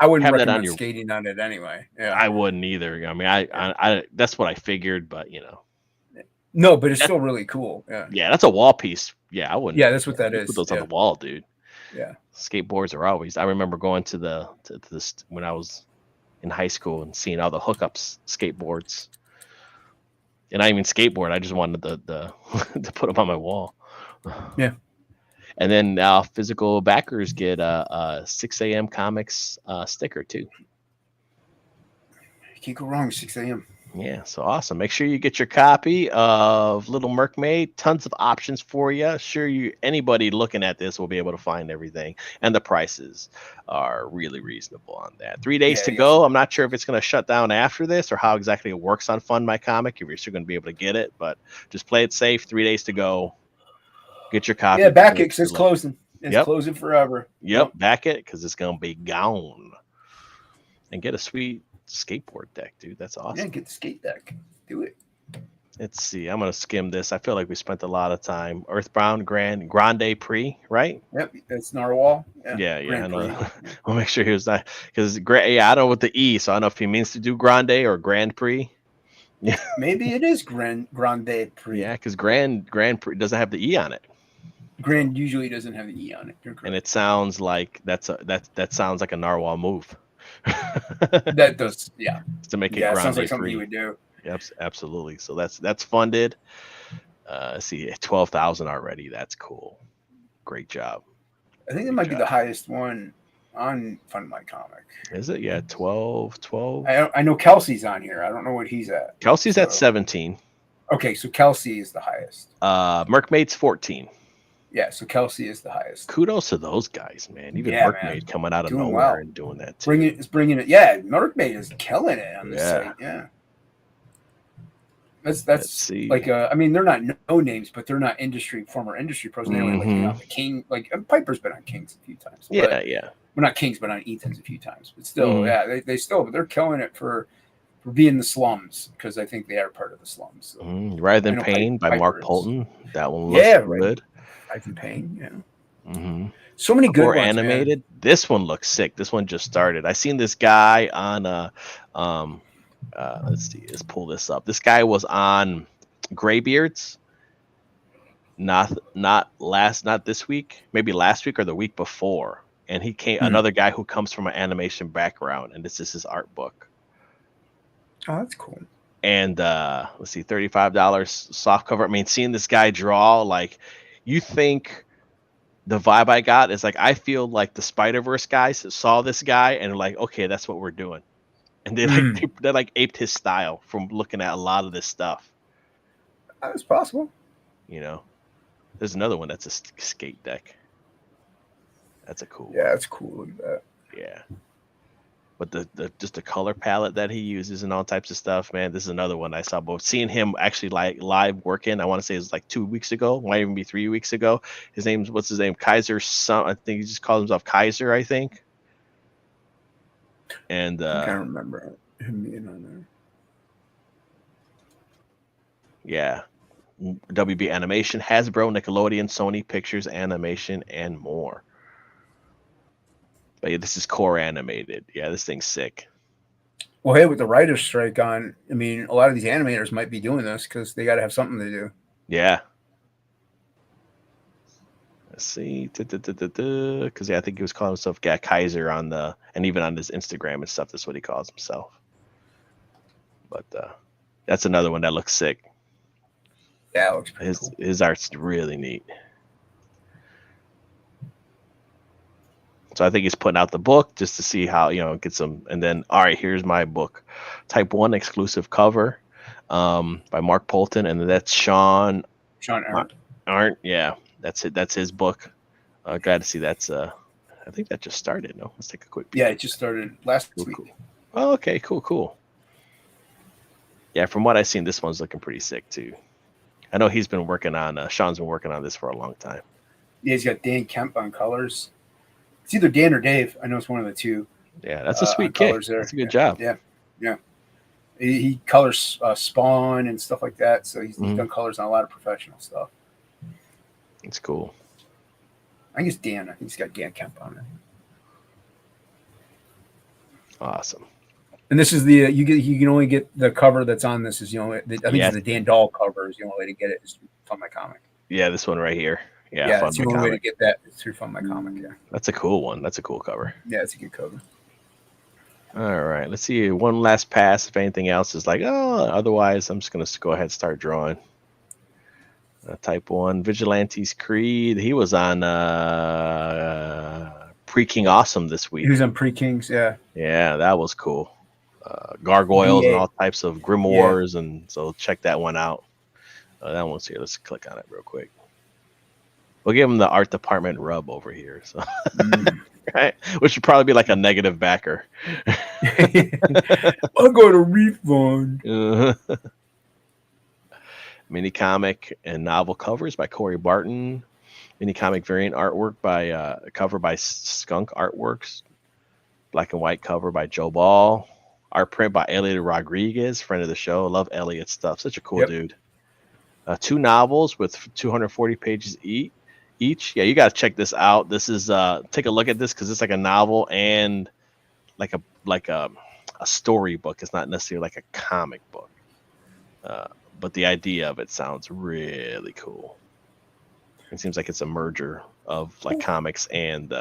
I wouldn't have that recommend on your skating on it anyway. Yeah, I wouldn't either. I mean, I that's what I figured, but you know. No, but it's still really cool. Yeah. Yeah, that's a wall piece. Yeah, I wouldn't. Yeah, that's what that is. Put those on Yeah. the wall, dude. Yeah. Skateboards are always. I remember going to this when I was in high school and seeing all the hookups skateboards. And I even skateboard. I just wanted the to put them on my wall. Yeah. And then now physical backers get a 6 a.m. comics sticker too. You can't go wrong with 6 a.m. Yeah, so awesome. Make sure you get your copy of Little Mermaid. Tons of options for you. Sure, anybody looking at this will be able to find everything. And the prices are really reasonable on that. 3 days to go. I'm not sure if it's going to shut down after this or how exactly it works on Fund My Comic, if you're still going to be able to get it. But just play it safe. 3 days to go. Get your copy. Yeah, back it because it's closing. It's closing forever. Yep, back it because it's going to be gone. And get a sweet skateboard deck, dude. That's awesome. Yeah, get the skate deck. Do it. Let's see. I'm gonna skim this. I feel like we spent a lot of time. Earthbound Grande Prix, right? Yep, that's Narwhal. Yeah. I know. Prix. I'll make sure he was not because I don't know what the E, so I don't know if he means to do Grande or Grand Prix. Yeah, Maybe it is Grande Prix. yeah, because Grand Prix doesn't have the E on it, Grand usually doesn't have the E on it. and it sounds like that sounds like a Narwhal move. That does, yeah. To make it Yeah, it Grande sounds like something Prix. you would do. Yep, absolutely. So that's funded. See, 12,000 already. That's cool. Great job. I think it might be the highest one on Fund My Comic. Is it? Yeah, 12. I know Kelsey's on here. I don't know what he's at. Kelsey's at 17. Okay, so Kelsey is the highest. Merkmaid's 14. Yeah, so Kelsey is the highest. Kudos to those guys, man. Even Yeah, Merkmaid man. coming out of Doing nowhere well. and doing that too. Bringing it. Yeah, Merkmaid is killing it on this Yeah. site. Yeah. Let's That's see. like I mean, they're not no names, but they're not former industry pros. They only like the King, like Piper's been on Kings a few times. Yeah, but, yeah. Well, not Kings, but on Ethan's a few times. But still, yeah, they still, but they're killing it for being the slums because I think they are part of the slums. So. Rather Than Pain by Mark Piper Polton. That one looks good. Ivan Payne, yeah. Mm-hmm. So many good Or ones, animated. man. This one looks sick. This one just started. I seen this guy on let's see, let's pull this up. This guy was on Graybeards. Not this week, maybe last week or the week before. And he came another guy who comes from an animation background, and this is his art book. Oh, that's cool. And let's see, $35 soft cover. I mean, seeing this guy draw, like, you think the vibe I got is like, I feel like the Spider-Verse guys saw this guy and like, okay, that's what we're doing. And they like aped his style from looking at a lot of this stuff. That's possible. You know, there's another one that's a skate deck. That's a cool. Yeah, that's cool. Look at that. Yeah. But the just the color palette that he uses and all types of stuff, man. This is another one I saw. Both seeing him actually like live working. I want to say it was like 2 weeks ago. Might even be 3 weeks ago. What's his name? Kaiser. I think he just calls himself Kaiser. I think. And I can't remember him being on there. Yeah. WB Animation, Hasbro, Nickelodeon, Sony Pictures Animation, and more. But yeah, this is core animated. Yeah, this thing's sick. Well, hey, with the writer's strike on, I mean, a lot of these animators might be doing this because they got to have something to do. Yeah. Let's see. Because yeah, I think he was calling himself Kaiser on and even on his Instagram and stuff. That's what he calls himself. But that's another one that looks sick. Yeah, it looks pretty cool. His art's really neat. So I think he's putting out the book just to see how, get some. And then, all right, here's my book. Type 1 exclusive cover by Mark Polton. And then that's Sean Arndt. Arndt, yeah. That's it. That's his book. Glad to see that's. I think that just started. No, let's take a quick peek. Yeah, it just started last week. Cool. Oh, okay, cool. Yeah, from what I've seen, this one's looking pretty sick too. I know he's been working on. Sean's been working on this for a long time. Yeah, he's got Dan Kemp on colors. It's either Dan or Dave. I know it's one of the two. Yeah, that's a sweet kick. That's a good job. Yeah. He colors Spawn and stuff like that. So he's done colors on a lot of professional stuff. It's cool. I think it's Dan. I think he's got Dan Kemp on it. Awesome. And this is the you can only get the cover that's on this is I think it's the Dan Dahl cover is the only way to get it is Fund My Comic. Yeah, this one right here. Yeah, it's the only way to get that is through Fund My Comic. Yeah, that's a cool one. That's a cool cover. Yeah, it's a good cover. All right, let's see one last pass. If anything else is like, otherwise, I'm just gonna go ahead and start drawing. Type 1 Vigilantes Creed. He was on Pre-King Awesome this week. He was on Pre-Kings. Yeah, that was cool. Gargoyles and all types of grimoires, and so check that one out. That one's here. Let's click on it real quick. We'll give him the art department rub over here. So, right, which would probably be like a negative backer. I'll go to refund. Mini comic and novel covers by Corey Barton. Mini comic variant artwork by cover by Skunk Artworks. Black and white cover by Joe Ball. Art print by Elliot Rodriguez, friend of the show. Love Elliot's stuff. Such a cool dude. 2 novels with 240 pages each. Yeah, you got to check this out. This is take a look at this because it's like a novel and like a storybook. It's not necessarily like a comic book, but the idea of it sounds really cool. It seems like it's a merger of like comics and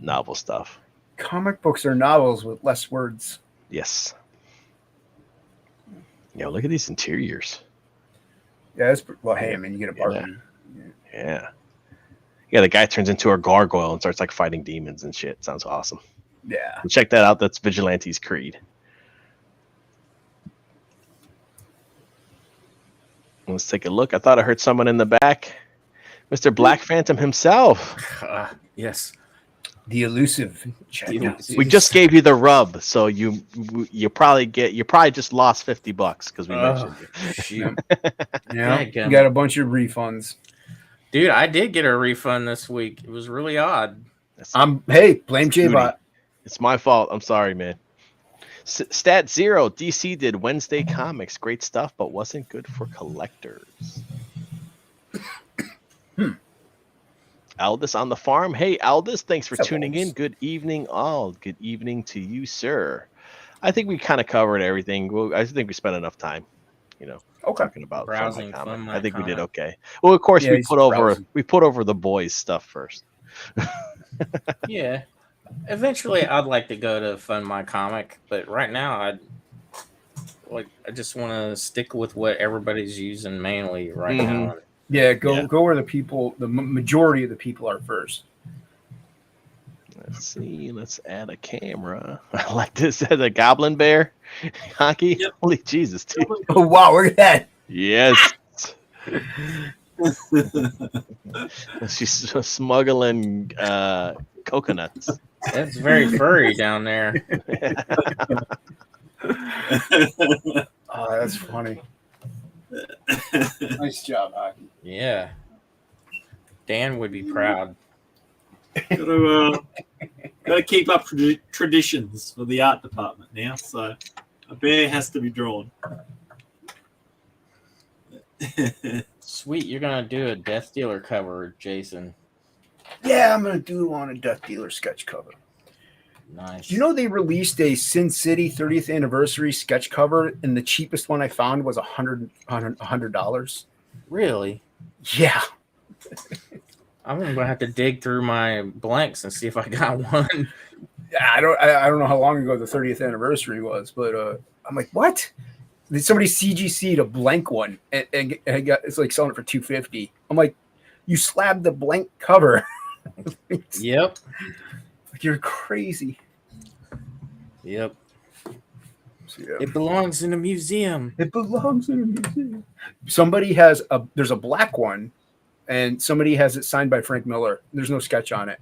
novel stuff. Comic books are novels with less words. Yes. Yeah, look at these interiors. Yeah, hey, I mean, you get a Barton. Yeah. The guy turns into a gargoyle and starts like fighting demons and shit. Sounds awesome. Yeah. So check that out. That's Vigilantes Creed. Let's take a look. I thought I heard someone in the back. Mr. Black Phantom himself. Yes. The elusive. We just gave you the rub, so you probably just lost $50 because we mentioned you. Yeah, you got a bunch of refunds. Dude, I did get a refund this week. It was really odd. Hey, blame J-Bot. It's my fault. I'm sorry, man. Stat 0. DC did Wednesday Comics. Great stuff, but wasn't good for collectors. Aldous on the farm. Hey, Aldous, thanks for tuning in. Good evening, all. Good evening to you, sir. I think we kind of covered everything. Well, I think we spent enough time, talking about browsing. I think we did okay. Well, of course, we put over the boys' stuff first. Yeah. Eventually, I'd like to go to Fund My Comic, but right now, I just want to stick with what everybody's using mainly right now. Yeah, go where the majority of the people are first. Let's see. Let's add a camera. I like this as a goblin bear. Hocky. Yep. Holy Jesus, dude. Oh, wow, look at that. Yes. She's smuggling coconuts. That's very furry down there. Oh, that's funny. Nice job, Hocky. Yeah. Dan would be proud. Gotta keep up traditions for the art department now, so a bear has to be drawn. Sweet, you're gonna do a Death Dealer cover, Jason. Yeah, I'm gonna do on a Death Dealer sketch cover. Nice. Do you know they released a Sin City 30th anniversary sketch cover, and the cheapest one I found was $100. Really? Yeah. I'm gonna have to dig through my blanks and see if I got one. Yeah, I don't know how long ago the 30th anniversary was, but I'm like, what? Did somebody CGC'd a blank one and it's like selling it for $250? I'm like, you slabbed the blank cover. Yep. Like, you're crazy. Yep. So, yeah. It belongs in a museum. It belongs in a museum. Somebody has there's a black one and somebody has it signed by Frank Miller. There's no sketch on it.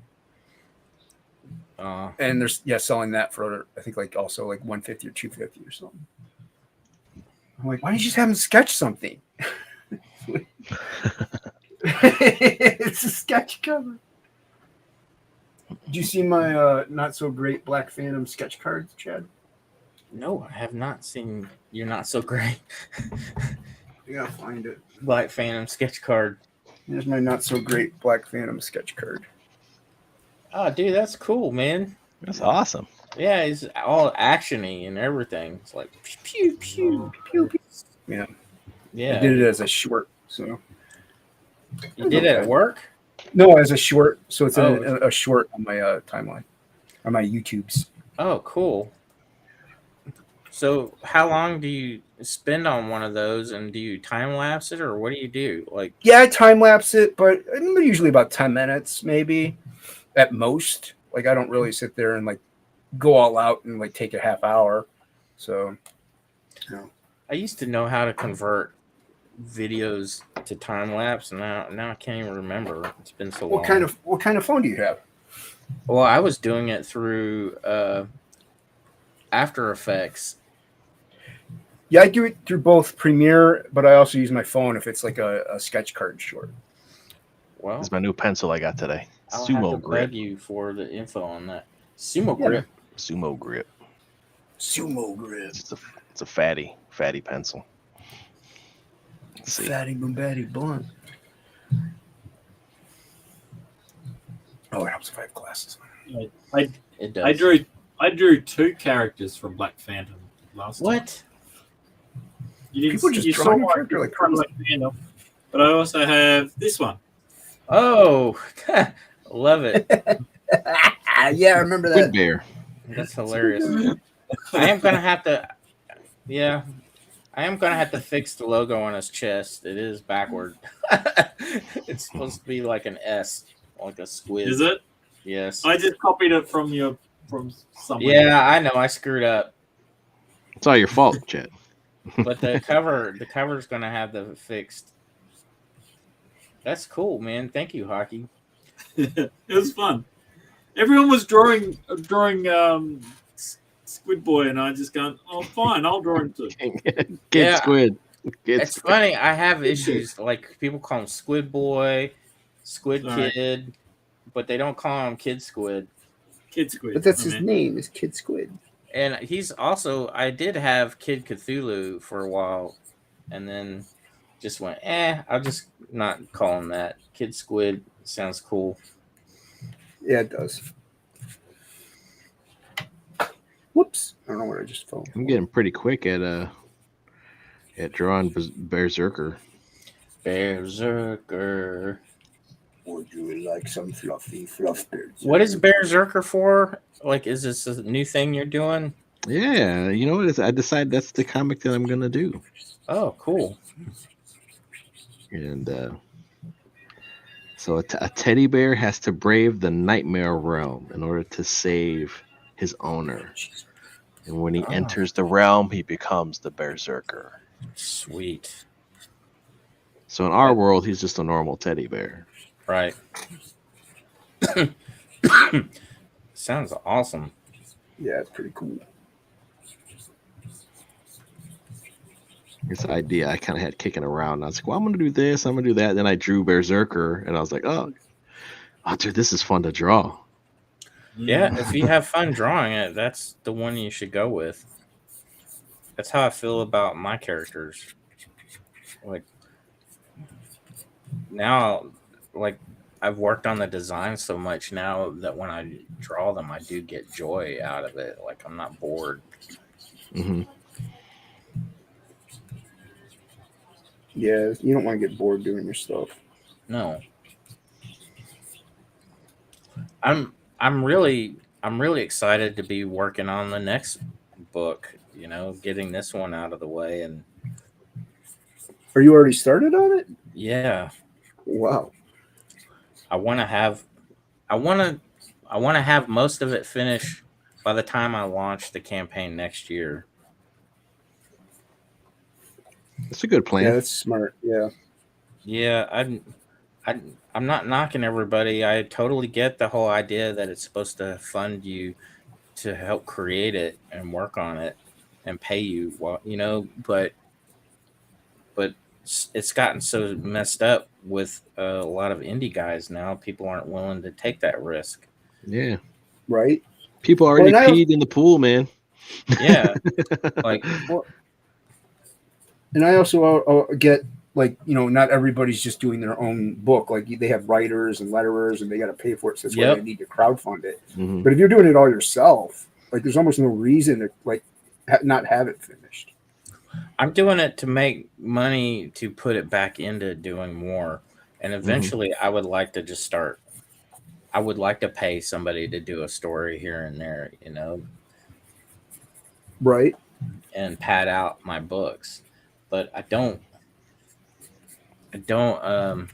And there's selling that for I think like also like $150 or $250 or something. I'm like, why don't you just have him sketch something? It's a sketch cover. Did you see my not so great Black Phantom sketch cards, Chad? No, I have not seen You're Not So Great. I gotta find it. Black Phantom sketch card. Here's my not so great Black Phantom sketch card. Oh, dude, that's cool, man. That's awesome. Yeah, it's all actiony and everything. It's like pew pew pew pew. Yeah. Yeah. I did it as a short, so. You did it at work? No, as a short, so it's a short on my timeline, on my YouTubes. Oh, cool. So, how long do you spend on one of those, and do you time lapse it, or what do you do? Like, yeah, I time lapse it, but usually about 10 minutes, maybe at most. Like, I don't really sit there and like go all out and like take a half hour. So, you know. I used to know how to convert videos to time lapse, and now I can't even remember. It's been so long. What kind of phone do you have? Well, I was doing it through After Effects. Yeah, I do it through both Premiere, but I also use my phone if it's like a sketch card short. Well, It's my new pencil I got today. I'll Sumo have to grip. beg you for the info on that. Sumo grip. Sumo grip. Sumo grip. It's a fatty pencil. Let's see. Fatty Boombatty Blunt. Oh, it helps if I have glasses on. It does. I drew 2 characters from Black Phantom last time. What? You People just you draw saw your character like from crazy. Black Phantom, but I also have this one. Oh, love it. Yeah, I remember Squid that. bear. That's hilarious. I am gonna have to. Yeah, I am gonna have to fix the logo on his chest. It is backward. It's supposed to be like an S, like a squid. Is it? Yes. I just copied it from somewhere. Yeah, I know. I screwed up. It's all your fault, Chet. But the cover's gonna have the fixed. That's cool, man. Thank you, Hocky. It was fun. Everyone was drawing Squid Boy, and I just gone, oh, fine, I'll draw him too. Kid Squid. It's funny. I have issues like people call him Squid Boy, Squid Kid, but they don't call him Kid Squid. Kid Squid. But that's his name, is Kid Squid. And he's also, I did have Kid Cthulhu for a while, and then just went, I'll just not call him that. Kid Squid sounds cool. Yeah, it does. Whoops. I don't know what I just fell. I'm getting pretty quick at drawing BEARzerker. BEARzerker. Would you like some fluffy fluff birds? What is BEARzerker for? Like, is this a new thing you're doing? Yeah, you know what? I decided that's the comic that I'm gonna do. Oh, cool. And so a teddy bear has to brave the nightmare realm in order to save his owner. And when he enters the realm, he becomes the BEARzerker. Sweet. So in our world, he's just a normal teddy bear. Right. Sounds awesome. Yeah, it's pretty cool. This idea I kind of had kicking around. I was like, well, I'm going to do this. I'm going to do that. Then I drew BEARzerker, and I was like, oh, dude, this is fun to draw. Yeah, if you have fun drawing it, that's the one you should go with. That's how I feel about my characters. Like, now, like, I've worked on the design so much now that when I draw them, I do get joy out of it. Like, I'm not bored. Mm-hmm. Yeah, you don't want to get bored doing your stuff. No. I'm really excited to be working on the next book, you know, getting this one out of the way. And Are you already started on it? yeah, Wow. I want to have most of it finished by the time I launch the campaign next year. That's a good plan. Yeah, that's smart. Yeah. Yeah, I'm not knocking everybody. I totally get the whole idea that it's supposed to fund you to help create it and work on it and pay you. Well, but it's gotten so messed up with a lot of indie guys now. People aren't willing to take that risk. Yeah. Right. People already Well, and I- peed in the pool, man. Yeah, like And I also get, like, not everybody's just doing their own book. Like, they have writers and letterers, and they got to pay for it. So that's why Yep. they need to crowdfund it. Mhm. But if you're doing it all yourself, like, there's almost no reason to not have it finished. I'm doing it to make money to put it back into doing more. And eventually I would like to just start. I would like to pay somebody to do a story here and there, Right. and pad out my books. But I don't I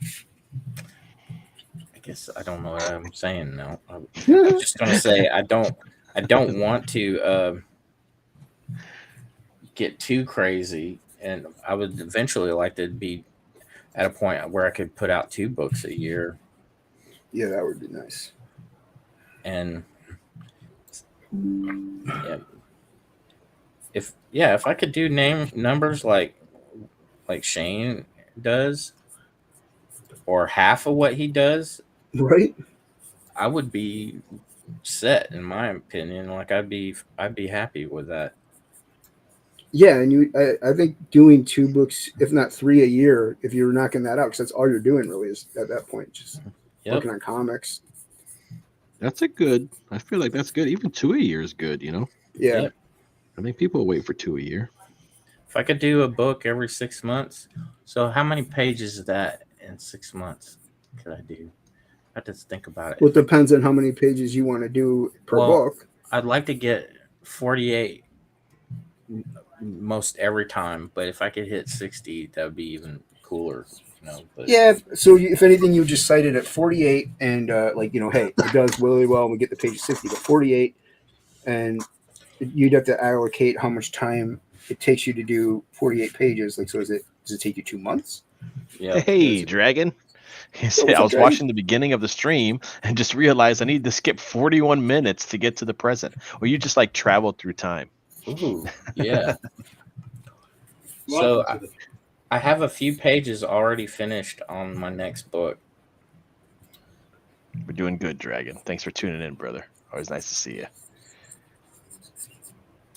guess I don't know what I'm saying now. I'm just gonna say I don't want to get too crazy, and I would eventually like to be at a point where I could put out 2 books a year. Yeah, that would be nice. And if I could do numbers like Shane does, or half of what he does, Right. I would be set, in my opinion. Like I'd be happy with that. Yeah, and I think doing 2 books, if not 3 a year, if you're knocking that out, because that's all you're doing really is at that point, just working on comics. That's I feel like that's good. Even 2 a year is good, Yeah. Yep. I think people wait for 2 a year. If I could do a book every 6 months, so how many pages is that in 6 months could I do? I have to think about it. Well, it depends on how many pages you want to do per book. I'd like to get 48 most every time, but if I could hit 60, that would be even cooler. But Yeah, so if anything, you just cite it at 48, and hey, it does really well, and we get the page 60, but 48, and you'd have to allocate how much time it takes you to do 48 pages. Like, so does it take you 2 months? Yeah. Hey, Dragon. He said, I was watching the beginning of the stream and just realized I need to skip 41 minutes to get to the present. Or you just like traveled through time. Ooh, yeah. So I have a few pages already finished on my next book. We're doing good, Dragon. Thanks for tuning in, brother. Always nice to see you.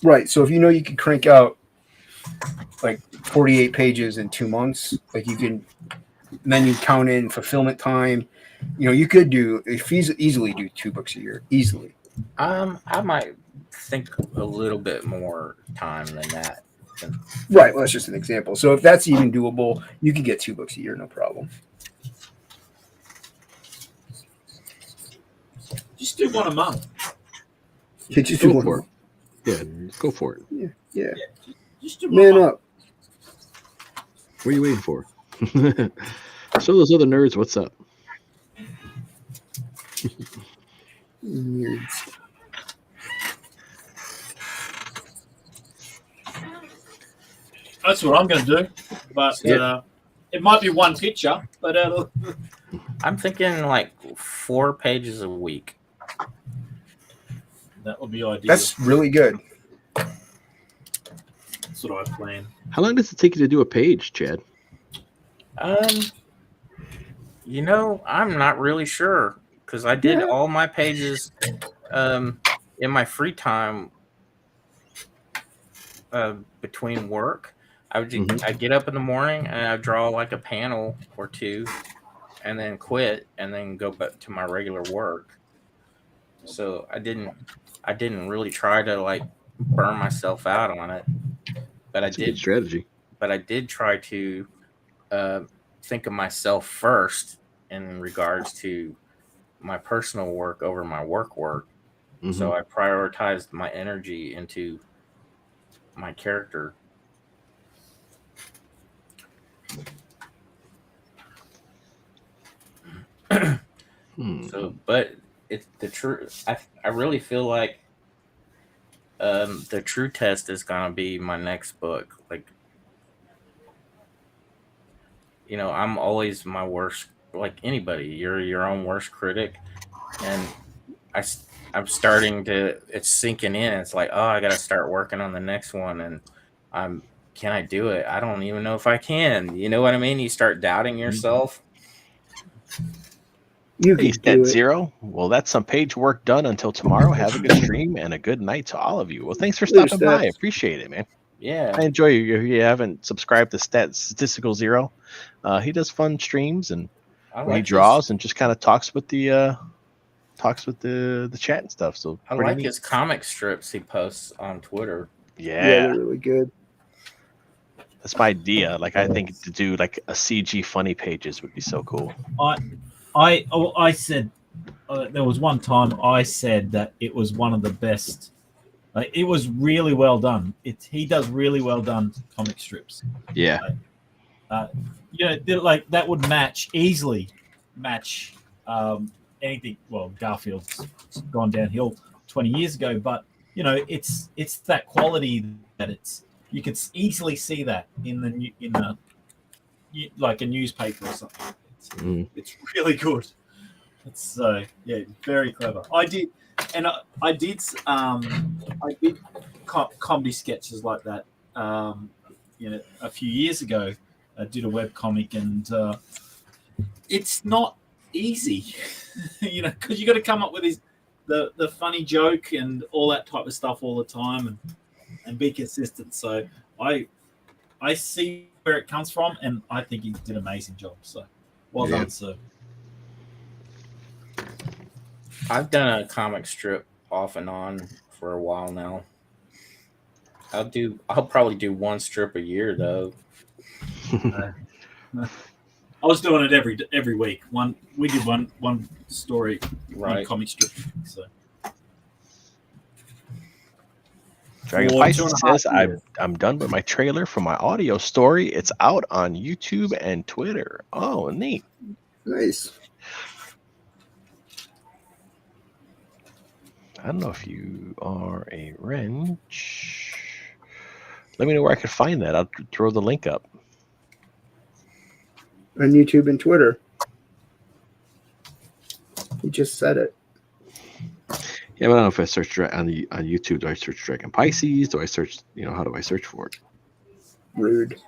Right. So if you can crank out like 48 pages in 2 months, like you can, and then you count in fulfillment time. You could easily do 2 books a year, easily. I might think a little bit more time than that. Right. Well, that's just an example. So if that's even doable, you could get 2 books a year, no problem. Just do one a month. Just do one for it. Yeah, go for it. Yeah. Just do one Man month. up. What are you waiting for? Show those other nerds what's up. Nerds. That's what I'm going to do. But it might be one picture, but I'm thinking like 4 pages a week. that would be ideal. That's really good. That's what I plan. How long does it take you to do a page, Chad? I'm not really sure because I did all my pages in my free time between work. I'd get up in the morning and I'd draw like a panel or 2 and then quit and then go back to my regular work. So I didn't really try to like burn myself out on it, but That's a good strategy. But I did try to think of myself first in regards to my personal work over my work. So I prioritized my energy into my character. So, but it's the true. I really feel like the true test is gonna be my next book. Like, I'm always my worst like anybody, you're your own worst critic, and I'm starting to, it's sinking in. It's like, oh, I got to start working on the next one, and can I do it? I don't even know if I can. You know what I mean? You start doubting yourself. You Hey, could Stat do it. Zero. Well, that's some page work done until tomorrow. Have a good stream and a good night to all of you. Well, thanks for Later, stopping by. I Stats. appreciate it, man. Yeah. I enjoy you. If you haven't subscribed to Statistical Zero, he does fun streams and I where he like draws and just kind of talks with the chat and stuff. So I pretty like neat. his comic strips he posts on Twitter. Yeah, Yeah, they're really good. that's my idea. Like I think to do like a CG funny pages would be so cool. I said there was one time I said that it was one of the best. Like, it was really well done. He does really well done comic strips. Yeah. Like that would easily match anything. Well, Garfield's gone downhill 20 years ago, but it's that quality that you could easily see that in the like a newspaper or something. It's really good. It's very clever. I did comedy sketches like that. A few years ago, I did a web comic, and it's not easy, because you got to come up with the funny joke and all that type of stuff all the time, and be consistent. So I see where it comes from, and I think he did an amazing job. So well done, sir. I've done a comic strip off and on for a while now. I'll probably do one strip a year though. I was doing it every week. We did one story, one comic strip. So Dragon Pisces says I'm done with my trailer for my audio story. It's out on YouTube and Twitter. Oh, neat. Nice. I don't know if you are a wrench. Let me know where I can find that. I'll throw the link up. On YouTube and Twitter. You just said it. Yeah, but I don't know if I search on YouTube. Do I search Dragon Pisces? Do I search, how do I search for it? Rude.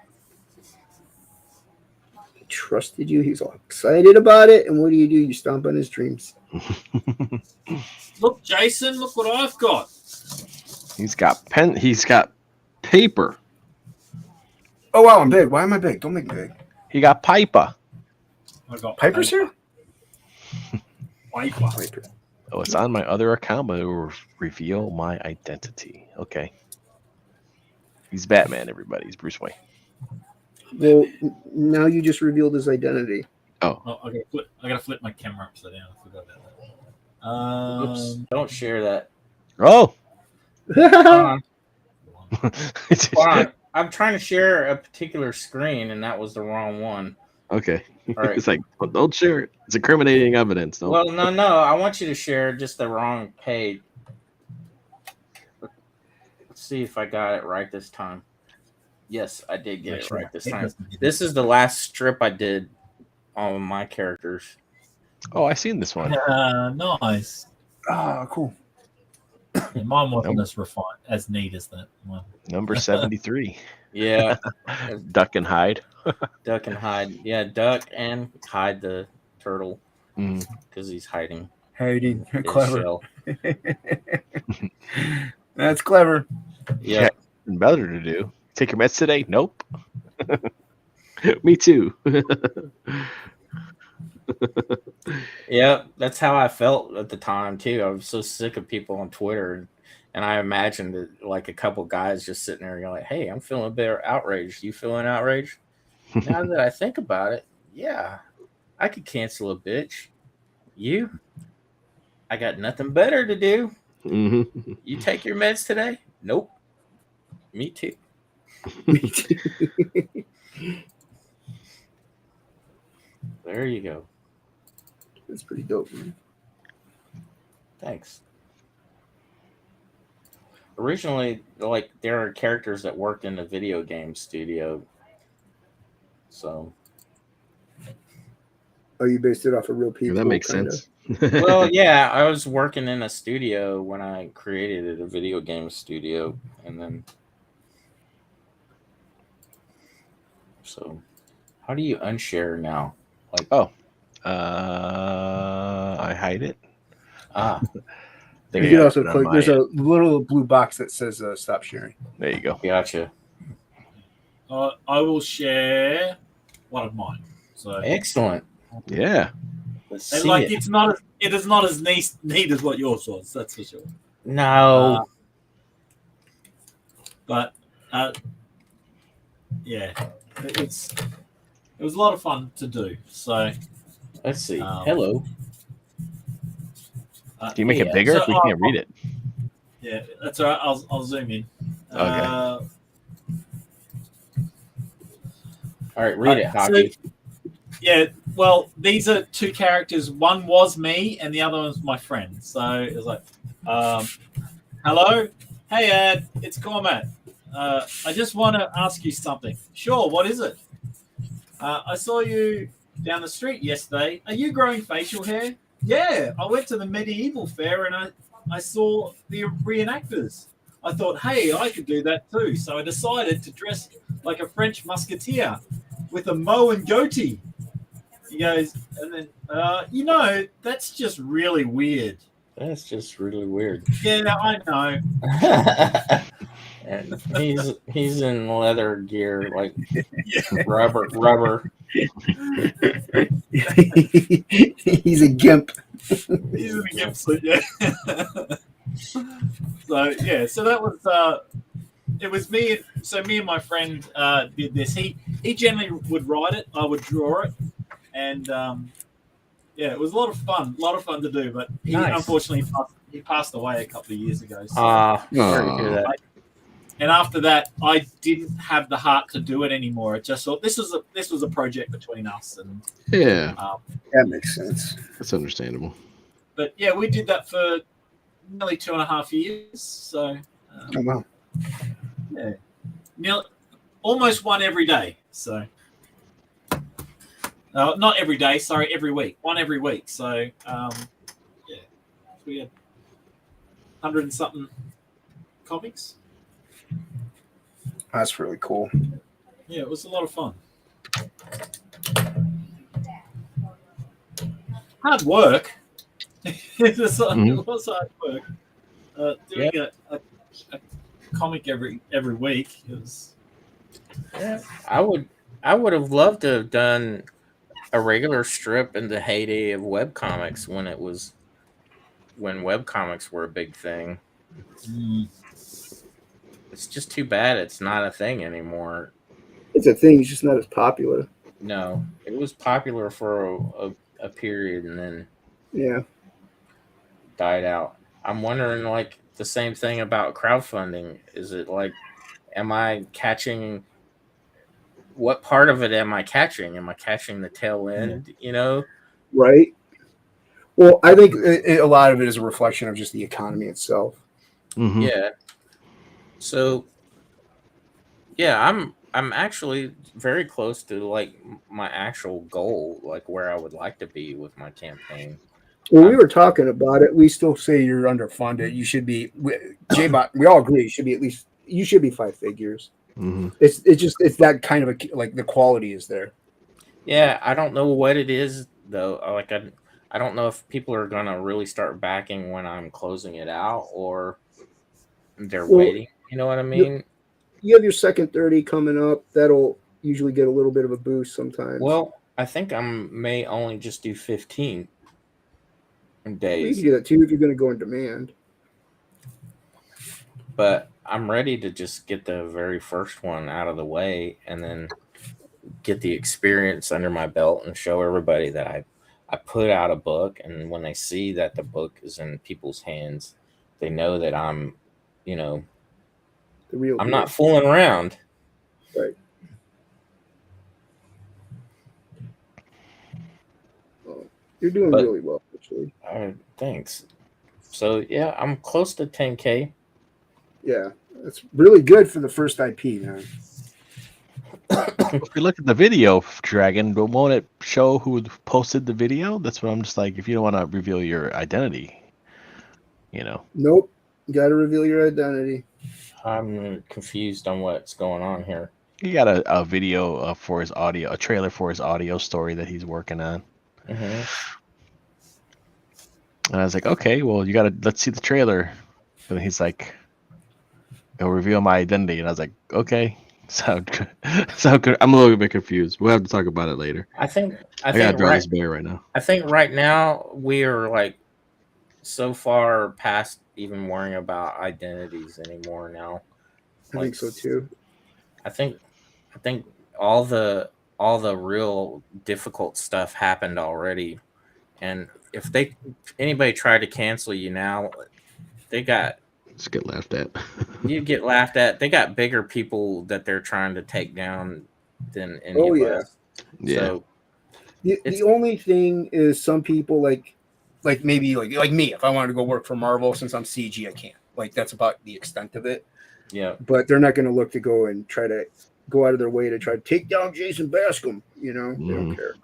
He trusted you. He's all excited about it. And what do? You stomp on his dreams. Look, Jason, look what I've got. He's got pen. He's got paper. Oh, wow, I'm big. Why am I big? Don't make me big. He got Piper. I got Piper's here? Piper. Oh, it's on my other account, but it will reveal my identity. Okay. He's Batman, everybody. He's Bruce Wayne. Well, now you just revealed his identity. Oh, okay. I gotta flip my camera upside down. I forgot about that. Oops, don't share that. Oh. Hold on. I'm trying to share a particular screen, and that was the wrong one. Okay. All right. It's like, well, don't share it. It's incriminating evidence. Don't. Well, no. I want you to share just the wrong page. Let's see if I got it right this time. Yes, I did get it right this time. This is the last strip I did on my characters. Oh, I seen this one. Nice. Ah, cool. Yeah, mine wasn't as refined, as neat as that one. Number 73. Yeah. Duck and hide. Duck and hide. Yeah, duck and hide the turtle because he's hiding. Hiding. his Clever. shell. That's clever. Yeah. Better to do. Take your meds today? Nope. Me too. Yeah, that's how I felt at the time too. I was so sick of people on Twitter, and I imagined that like a couple guys just sitting there going, like, "Hey, I'm feeling a bit outraged. You feeling outraged?" Now that I think about it, yeah, I could cancel a bitch. You, I got nothing better to do. Mm-hmm. You take your meds today? Nope. Me too. There you go. That's pretty dope, man. Thanks. Originally, like, there are characters that worked in the video game studio. So Oh, you based it off of real people. That makes kinda. sense. Well, yeah, I was working in a studio when I created it, a video game studio, and then so how do you unshare now? Like, I hide it. ah, Think You I can got also it on click. my There's end. a little blue box that says "Stop sharing." There you go. gotcha. I will share one of mine. So Excellent. Yeah. Let's and see like it. it is not as neat as what yours was. That's for sure. No. But yeah, it was a lot of fun to do. So Let's see. Hello. Can you make it yeah. bigger? So, We can't read it. Yeah, that's all right. I'll zoom in. Okay. All right, read it, Hocky. So, yeah, well, these are two characters. One was me, and the other one's my friend. So it was like, hello, hey Ed, it's Cormac. I just want to ask you something. Sure, what is it? I saw you down the street yesterday. Are you growing facial hair? Yeah, I went to the medieval fair and I saw the reenactors. I thought, hey, I could do that too. So I decided to dress like a French musketeer with a mow and goatee. He goes, and then, that's just really weird. That's just really weird. Yeah, I know. And he's in leather gear, like rubber. He's a gimp. He's in a gimp suit, yeah. So that was it was me. So me and my friend did this. He generally would write it. I would draw it, and yeah, it was a lot of fun. A lot of fun to do. But he unfortunately passed away a couple of years ago. So, sorry to hear that. And after that, I didn't have the heart to do it anymore. I just thought this was a project between us, and Yeah, that makes sense. that's understandable. But yeah, we did that for nearly 2.5 years. So Oh wow. yeah, almost one every day. So not every day, sorry, every week. One every week. So yeah, we had 100 and something comics. That's really cool. Yeah, it was a lot of fun. Hard work. It was hard work. Doing a comic every week. It was. Yeah, I would have loved to have done a regular strip in the heyday of webcomics when webcomics were a big thing. It's just too bad it's not a thing anymore. It's a thing. It's just not as popular. No, it was popular for a period and then died out. I'm wondering, like, the same thing about crowdfunding. Is it like, am I catching? What part of it am I catching? Am I catching the tail end? You know, right? Well, I think a lot of it is a reflection of just the economy itself. Mm-hmm. Yeah. So, yeah, I'm actually very close to like my actual goal, like where I would like to be with my campaign. Well, we were talking about it. We still say you're underfunded. You should be, J-Bot, we all agree, you should be 5 figures. Mm-hmm. It's that kind of like the quality is there. Yeah, I don't know what it is though. Like I don't know if people are gonna really start backing when I'm closing it out or they're waiting. You know what I mean? You have your second 30 coming up. That'll usually get a little bit of a boost sometimes. Well, I think I may only just do 15 days. You can do that too if you're going to go in demand. But I'm ready to just get the very first one out of the way and then get the experience under my belt and show everybody that I put out a book. And when they see that the book is in people's hands, they know that I'm, you know, the real I'm deal. not fooling around. Right. Well, you're doing really well, actually. Thanks. So, yeah, I'm close to 10K. Yeah, that's really good for the first IP, man. If you look at the video, Dragon, but won't it show who posted the video? That's what I'm just like. If you don't want to reveal your identity, you know. Nope. Got to reveal your identity. I'm confused on what's going on here. He got a video for his audio, a trailer for his audio story that he's working on. Mm-hmm. And I was like, okay, well, let's see the trailer. And he's like, it'll reveal my identity. And I was like, okay, sound good. Sound good. I'm a little bit confused. We'll have to talk about it later. I think gotta draw this bear right now. I think right now we are like so far past even worrying about identities anymore now. I think so too. I think all the real difficult stuff happened already. And if anybody tried to cancel you now, Just get laughed at. You get laughed at. They got bigger people that they're trying to take down than any of us. Yeah. So the only thing is some people like maybe like me, if I wanted to go work for Marvel, since I'm CG, I can't. Like that's about the extent of it. Yeah. But they're not going to look to go and try to go out of their way to try to take down Jason Bascom. You know, they don't care.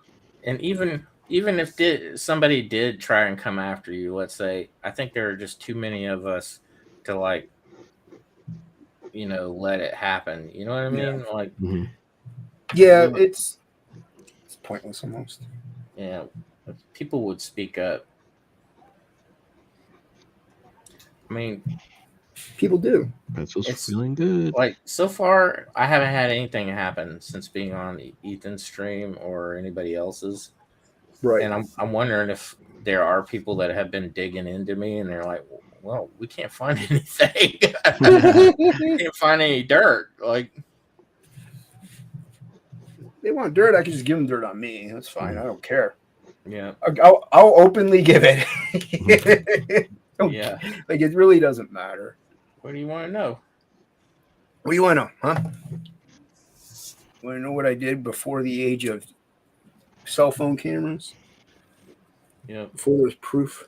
And even if somebody did try and come after you, let's say, I think there are just too many of us to let it happen. You know what I mean? Yeah. Like, yeah, it's pointless almost. Yeah, people would speak up. I mean, people do. That's what's feeling good. Like so far, I haven't had anything happen since being on Ethan's stream or anybody else's. Right. And I'm wondering if there are people that have been digging into me and they're like, well, we can't find anything. We can't find any dirt. Like, they want dirt, I can just give them dirt on me. That's fine. I don't care. Yeah. I'll openly give it. Yeah. Like it really doesn't matter. What do you want to know? What do you want to know, huh? Want to know what I did before the age of cell phone cameras? Yeah. Before there was proof.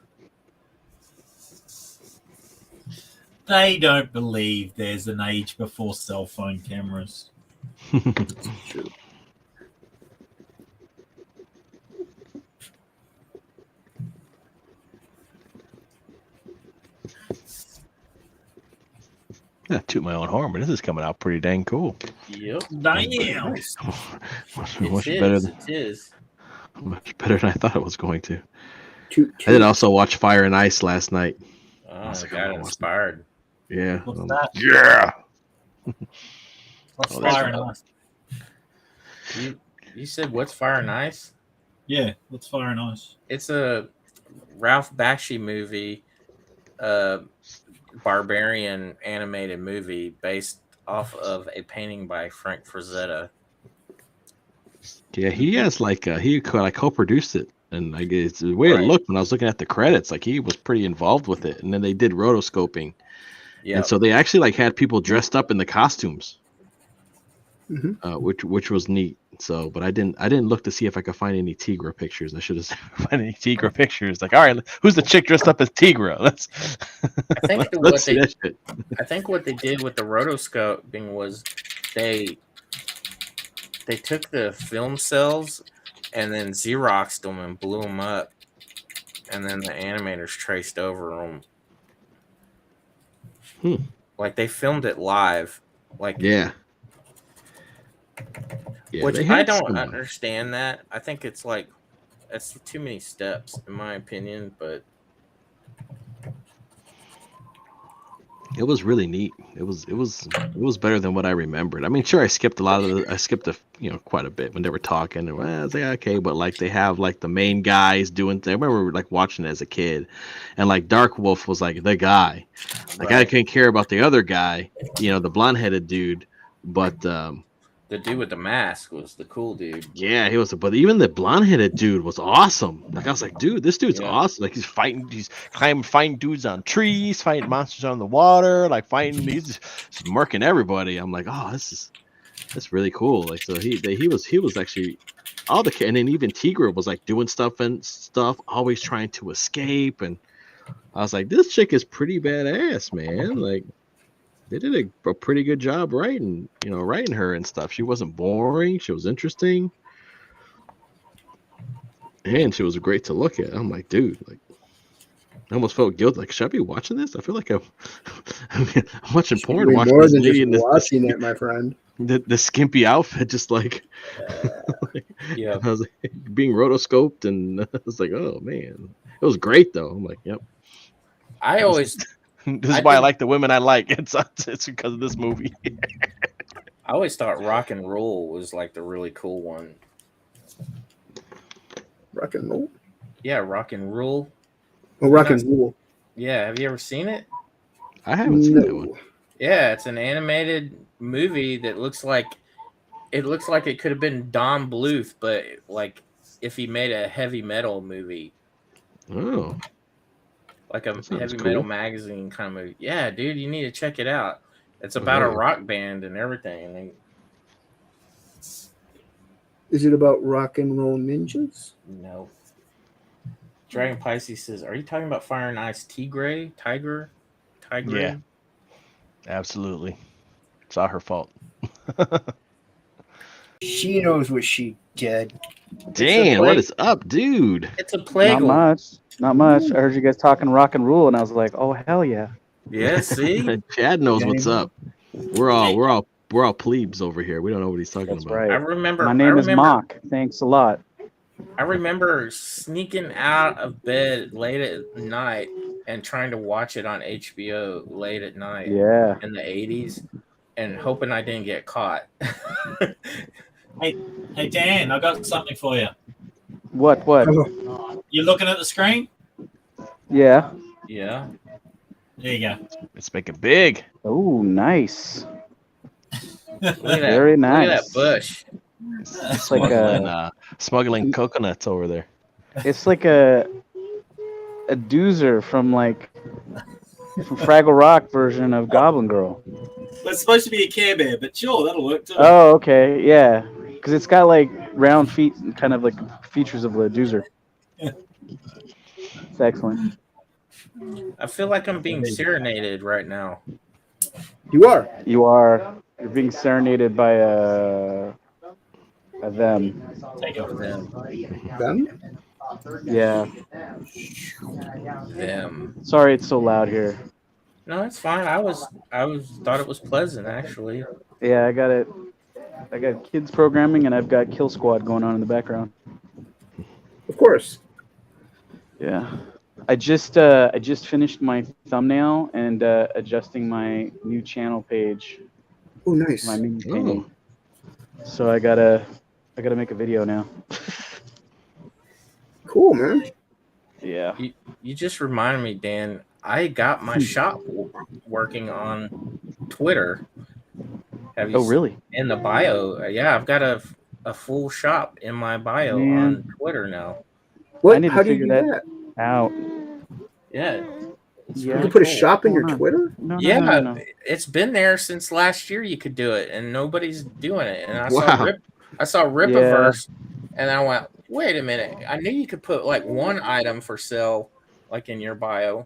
They don't believe there's an age before cell phone cameras. It's true. Yeah, toot my own horn, but this is coming out pretty dang cool. Yep. Damn. Much better than I thought it was going to. I did also watch Fire and Ice last night. Oh, I got inspired. Yeah. What's that? Yeah. What's Fire and Ice? You said what's Fire and Ice? Yeah, what's Fire and Ice? It's a Ralph Bakshi movie, barbarian animated movie based off of a painting by Frank Frazetta. Yeah, he has he co-produced it, and I guess the way it looked when I was looking at the credits, like he was pretty involved with it. And then they did rotoscoping, and so they actually had people dressed up in the costumes, which was neat. So, but I didn't look to see if I could find any Tigra pictures. I should have found any Tigra pictures. Like, all right, who's the chick dressed up as Tigra? I think what they did with the rotoscoping was they took the film cells and then Xeroxed them and blew them up, and then the animators traced over them. Like they filmed it live. Like which I don't understand that. I think it's like that's too many steps in my opinion, but it was really neat. It was better than what I remembered. I mean, sure, I skipped quite a bit when they were talking. And I was like, okay, but like they have like the main guys doing things. I remember like watching it as a kid, and like Dark Wolf was like the guy. Like I couldn't care about the other guy, the blonde-headed dude, but the dude with the mask was the cool dude. Yeah, he was. But even the blonde-headed dude was awesome. Like I was like, dude, this dude's awesome. Like he's fighting dudes on trees, fighting monsters on the water, like he's murking everybody. I'm like, oh, that's really cool. Like so he was actually and then even Tigra was like doing stuff, always trying to escape. And I was like, this chick is pretty badass, man. Like They did a pretty good job writing her and stuff. She wasn't boring. She was interesting. And she was great to look at. I'm like, dude, like, I almost felt guilty. Like, should I be watching this? I feel like I'm watching porn, Doing watching more this than lady just in this watching it, my friend. the skimpy outfit, just like, Yeah. I was like, being rotoscoped, and I was like, oh man, it was great though. I'm like, yep. I always This is why I like the women I like. It's because of this movie. I always thought Rock and Roll was like the really cool one. Rock and roll. Yeah, Rock and Roll. Oh, rock and roll. Yeah, have you ever seen it? I haven't seen that one. Yeah, it's an animated movie that looks like it could have been Don Bluth, but like if he made a heavy metal movie. Oh. Like a heavy cool. metal magazine kind of movie. Yeah, dude, you need to check it out. It's about a rock band and everything. And Is it about rock and roll ninjas? no. Dragon Pisces says, "Are you talking about Fire and Ice Tiger? Yeah. Absolutely. It's all her fault. She knows what she did. Damn, what is up, dude? It's a Plegel. Not much. I heard you guys talking rock and roll, and I was like, oh hell yeah. Yeah, see? Chad knows what's up. We're all plebes over here. We don't know what he's talking That's about. right. I remember. My name is Mock. Thanks a lot. I remember sneaking out of bed late at night and trying to watch it on HBO late at night. Yeah. In the 80s, and hoping I didn't get caught. Hey, Dan, I got something for you. What? You looking at the screen? Yeah. Yeah. There you go. Let's make it big. Oh, nice. Look at that, Very nice. Look at that bush. It's like smuggling coconuts over there. It's like a doozer from Fraggle Rock version of Goblin Girl. Well, it's supposed to be a Care Bear, but sure, that'll work too. Oh, okay, yeah. Because it's got like round feet and kind of like features of a doozer. It's excellent. I feel like I'm being serenaded right now. You are. You're being serenaded by them. Take over Them. Them? Yeah. Them. Sorry, it's so loud here. No, it's fine. I thought it was pleasant actually. Yeah, I got kids programming and I've got Kill Squad going on in the background. Of course. Yeah. I just finished my thumbnail and adjusting my new channel page. Oh, nice. My mini painting. So I gotta make a video now. Cool, man. Yeah. You just reminded me, Dan. I got my shop working on Twitter. Have you really? In the bio? Yeah, I've got a full shop in my bio on Twitter now. What? I need to How do you figure do that out. Yeah. You can put a shop in your Twitter? No, Yeah, it's been there since last year. You could do it, and nobody's doing it. And I saw Ripaverse, and I went, wait a minute. I knew you could put like one item for sale, like in your bio,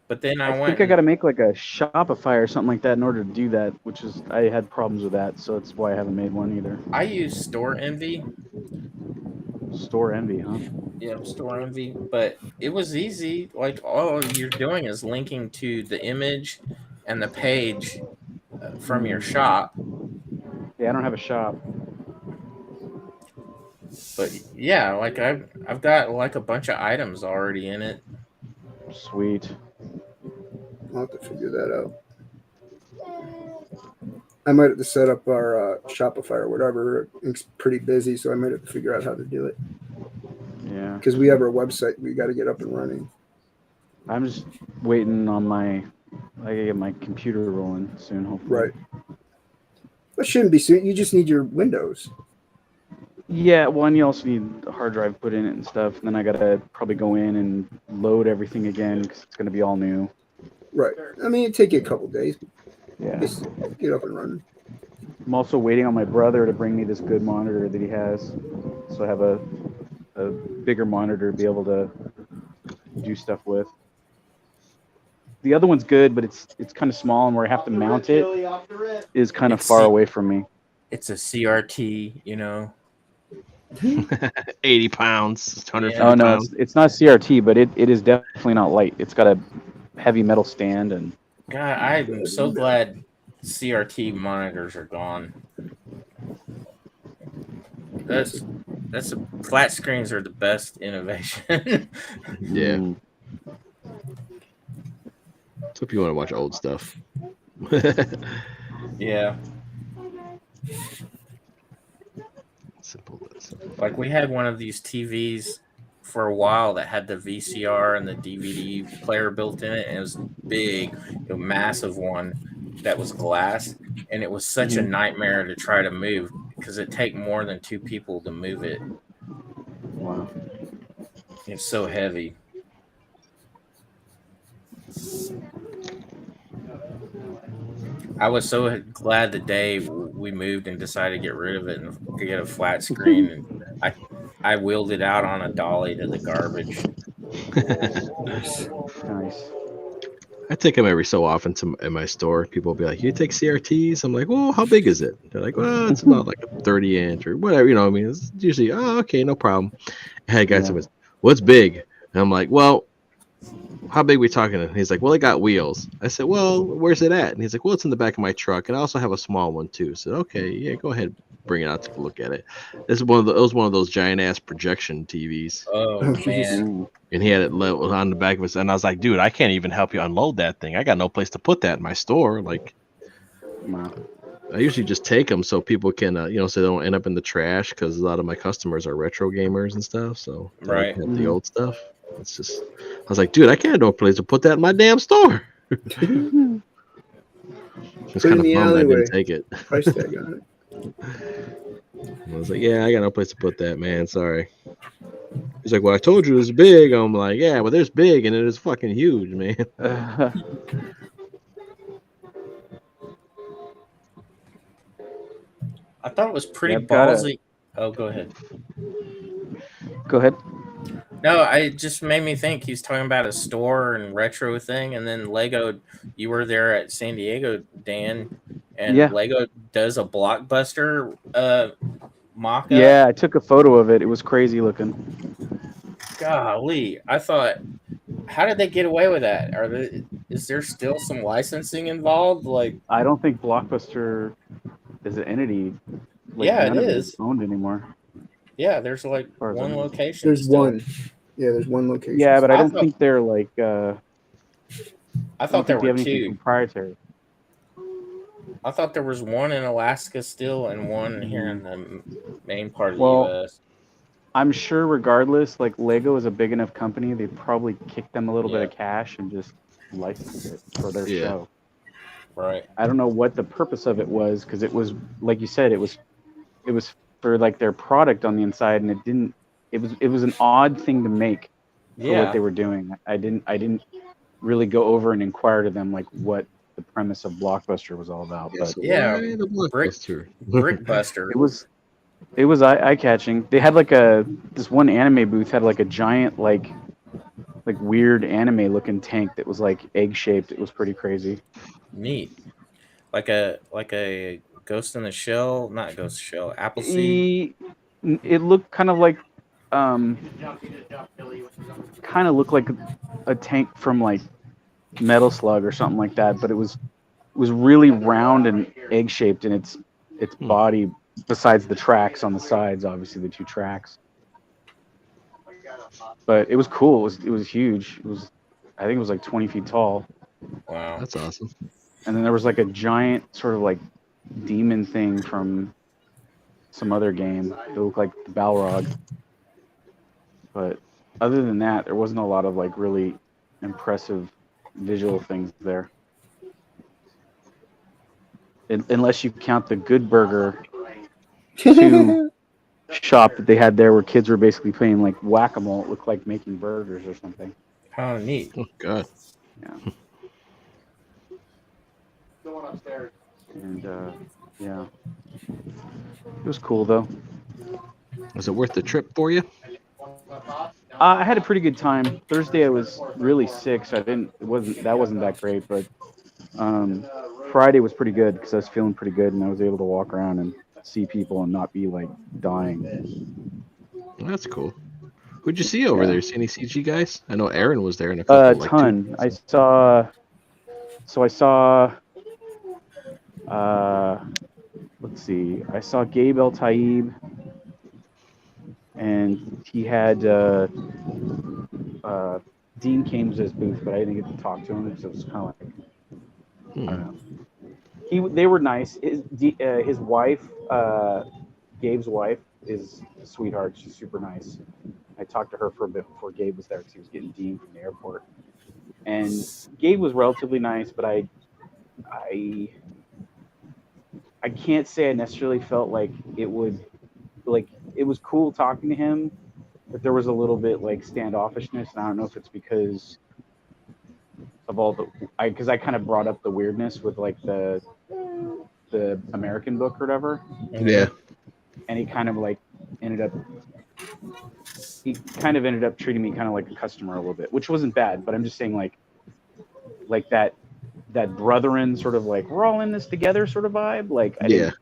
but then I think I got to make like a Shopify or something like that in order to do that, which is I had problems with that, so that's why I haven't made one either. I use Store Envy. Store Envy, huh? Yeah, Store Envy, but it was easy. Like all you're doing is linking to the image and the page from your shop. Yeah, I don't have a shop. But yeah, like I've got like a bunch of items already in it. Sweet. I'll have to figure that out. I might have to set up our Shopify or whatever. It's pretty busy, so I might have to figure out how to do it. Yeah. Because we have our website we got to get up and running. I'm just waiting on I gotta get my computer rolling soon, hopefully. Right. That shouldn't be soon. You just need your Windows. Yeah, well, and you also need a hard drive put in it and stuff. And then I gotta probably go in and load everything again because it's gonna be all new. Right. I mean, it'd take you a couple days. Yeah. Just get up and running. I'm also waiting on my brother to bring me this good monitor that he has, so I have a bigger monitor to be able to do stuff with. the other one's good, but it's kind of small, and where I have to mount it is kind of far away from me. It's a CRT, you know. 80 pounds, 150 Oh no, pounds. it's not CRT, but it is definitely not light. It's got a heavy metal stand, and God, I'm so glad CRT monitors are gone. That's flat screens are the best innovation. Yeah. So if you want to watch old stuff. Yeah. Simple. Like we had one of these TVs for a while that had the VCR and the DVD player built in it, and it was big, a massive one that was glass, and it was such a nightmare to try to move because it take more than 2 people to move it. wow. It's so heavy. I was so glad the day we moved and decided to get rid of it and get a flat screen. And I wheeled it out on a dolly to the garbage. Nice. I take them every so often in my store. People will be like, "You take CRTs?" I'm like, "Well, how big is it?" They're like, "Well, it's about like a 30-inch or whatever." You know, I mean, it's usually, "Oh, okay, no problem." Hey, guys, what's big? And I'm like, "Well, how big we talking?" And he's like, "Well, it got wheels." I said, "Well, where's it at?" And he's like, "Well, it's in the back of my truck, and I also have a small one too." So, okay, yeah, go ahead, bring it out, take a look at it. It was one of those giant ass projection TVs. Oh man. And he had it on the back of his, and I was like, "Dude, I can't even help you unload that thing. I got no place to put that in my store." Like, Wow. I usually just take them so people can, so they don't end up in the trash, because a lot of my customers are retro gamers and stuff. So they like to have the old stuff. It's just, I was like, "Dude, I can't have no place to put that in my damn store." It's kind of bummed I didn't take it. Price tag on it. I was like, "Yeah, I got no place to put that, man. Sorry." He's like, "Well, I told you it was big." I'm like, "Yeah, well, there's big, and it is fucking huge, man." I thought it was pretty Yeah, I've got ballsy. Oh, go ahead. Go ahead. No, it just made me think he's talking about a store and retro thing, and then Lego. You were there at San Diego, Dan, and Lego does a Blockbuster mock-up. Yeah, I took a photo of it. It was crazy looking. Golly, I thought, how did they get away with that? Is there still some licensing involved? Like, I don't think Blockbuster is an entity. Like, yeah, it none of is owned anymore. Yeah, there's like far as I one know. location. There's still. one. Yeah, there's one location. Yeah, but I don't thought- think they're like. I don't thought there think they were have anything two. proprietary. I thought there was one in Alaska still and one here in the main part of Well, the U.S. I'm sure, regardless, like Lego is a big enough company, they probably kicked them a little bit of cash and just licensed it for their show. Right. I don't know what the purpose of it was, because it was, like you said, it was for like their product on the inside, and it didn't. It was an odd thing to make for what they were doing. I didn't really go over and inquire to them like what the premise of Blockbuster was all about. But The Blockbuster. Brickbuster. It was eye catching. They had like this one anime booth had like a giant like weird anime looking tank that was like egg shaped. It was pretty crazy. Neat. Like a Ghost in the Shell, not Ghost in the Shell, Appleseed. It looked kind of like looked like a tank from like Metal Slug or something like that, but it was really round and egg shaped in its body, besides the tracks on the sides, obviously the 2 tracks. But it was cool. It was huge. I think it was like 20 feet tall. Wow, that's awesome. And then there was like a giant sort of like demon thing from some other game. It looked like the Balrog. But other than that, there wasn't a lot of like really impressive visual things there. Unless you count the Good Burger 2 shop that they had there, where kids were basically playing like whack-a-mole. It looked like making burgers or something. Oh, neat. Oh, God. Yeah. And yeah, it was cool though. Was it worth the trip for you? I had a pretty good time. Thursday I was really sick, so it wasn't that great. But Friday was pretty good because I was feeling pretty good and I was able to walk around and see people and not be like dying. That's cool. Who'd you see over Yeah. there? See any CG guys? I know Aaron was there in a A couple. Like ton. I saw. So I saw. Let's see. I saw Gabe El Taib, and he had Dean came to his booth, but I didn't get to talk to him because it was kind of like I don't know. They were nice. His wife, Gabe's wife, is a sweetheart. She's super nice. I talked to her for a bit before Gabe was there because he was getting Dean from the airport. And Gabe was relatively nice, but I can't say I necessarily felt like it was cool talking to him, but there was a little bit like standoffishness, and I don't know if it's because of all because I kind of brought up the weirdness with like the American book or whatever. Yeah. And he kind of ended up treating me kind of like a customer a little bit, which wasn't bad, but I'm just saying like that brethren sort of like we're all in this together sort of vibe. Like I didn't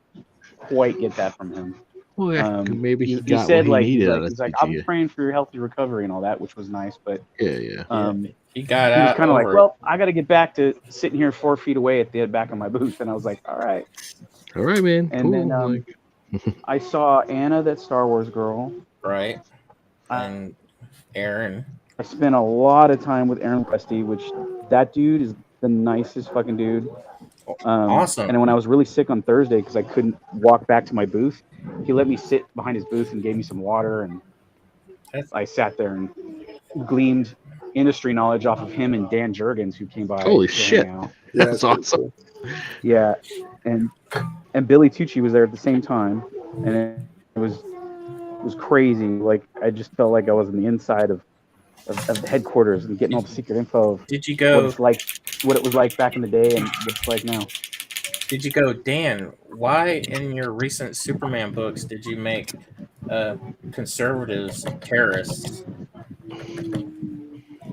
quite get that from him. Well, yeah, maybe he got said what he needed. He's like, I'm praying for your healthy recovery and all that, which was nice. But yeah. He got he was out. kind of like, well, I got to get back to sitting here 4 feet away at the back of my booth, and I was like, all right, man. And cool. then I saw Anna, that Star Wars girl, right, and Aaron. I spent a lot of time with Aaron Westy, which that dude is the nicest fucking dude. Awesome. And when I was really sick on Thursday because I couldn't walk back to my booth, he let me sit behind his booth and gave me some water, and I sat there and gleaned industry knowledge off of him and Dan Jurgens, who came by. Holy shit. That's awesome. Yeah. And Billy Tucci was there at the same time, and it was crazy. Like I just felt like I was on the inside of the headquarters and getting all the secret info of Did you go what it was like back in the day and what it's like now. Did you go, Dan? Why in your recent Superman books did you make conservatives terrorists?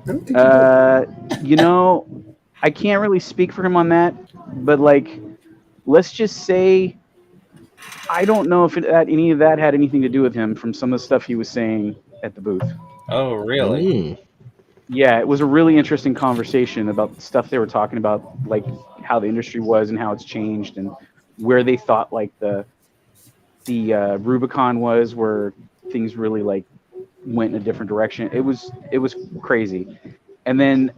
I can't really speak for him on that, but let's just say I don't know if any of that had anything to do with him from some of the stuff he was saying at the booth. Oh, really? Yeah, it was a really interesting conversation about the stuff they were talking about, like how the industry was and how it's changed and where they thought the Rubicon was, where things really went in a different direction. It was crazy. And then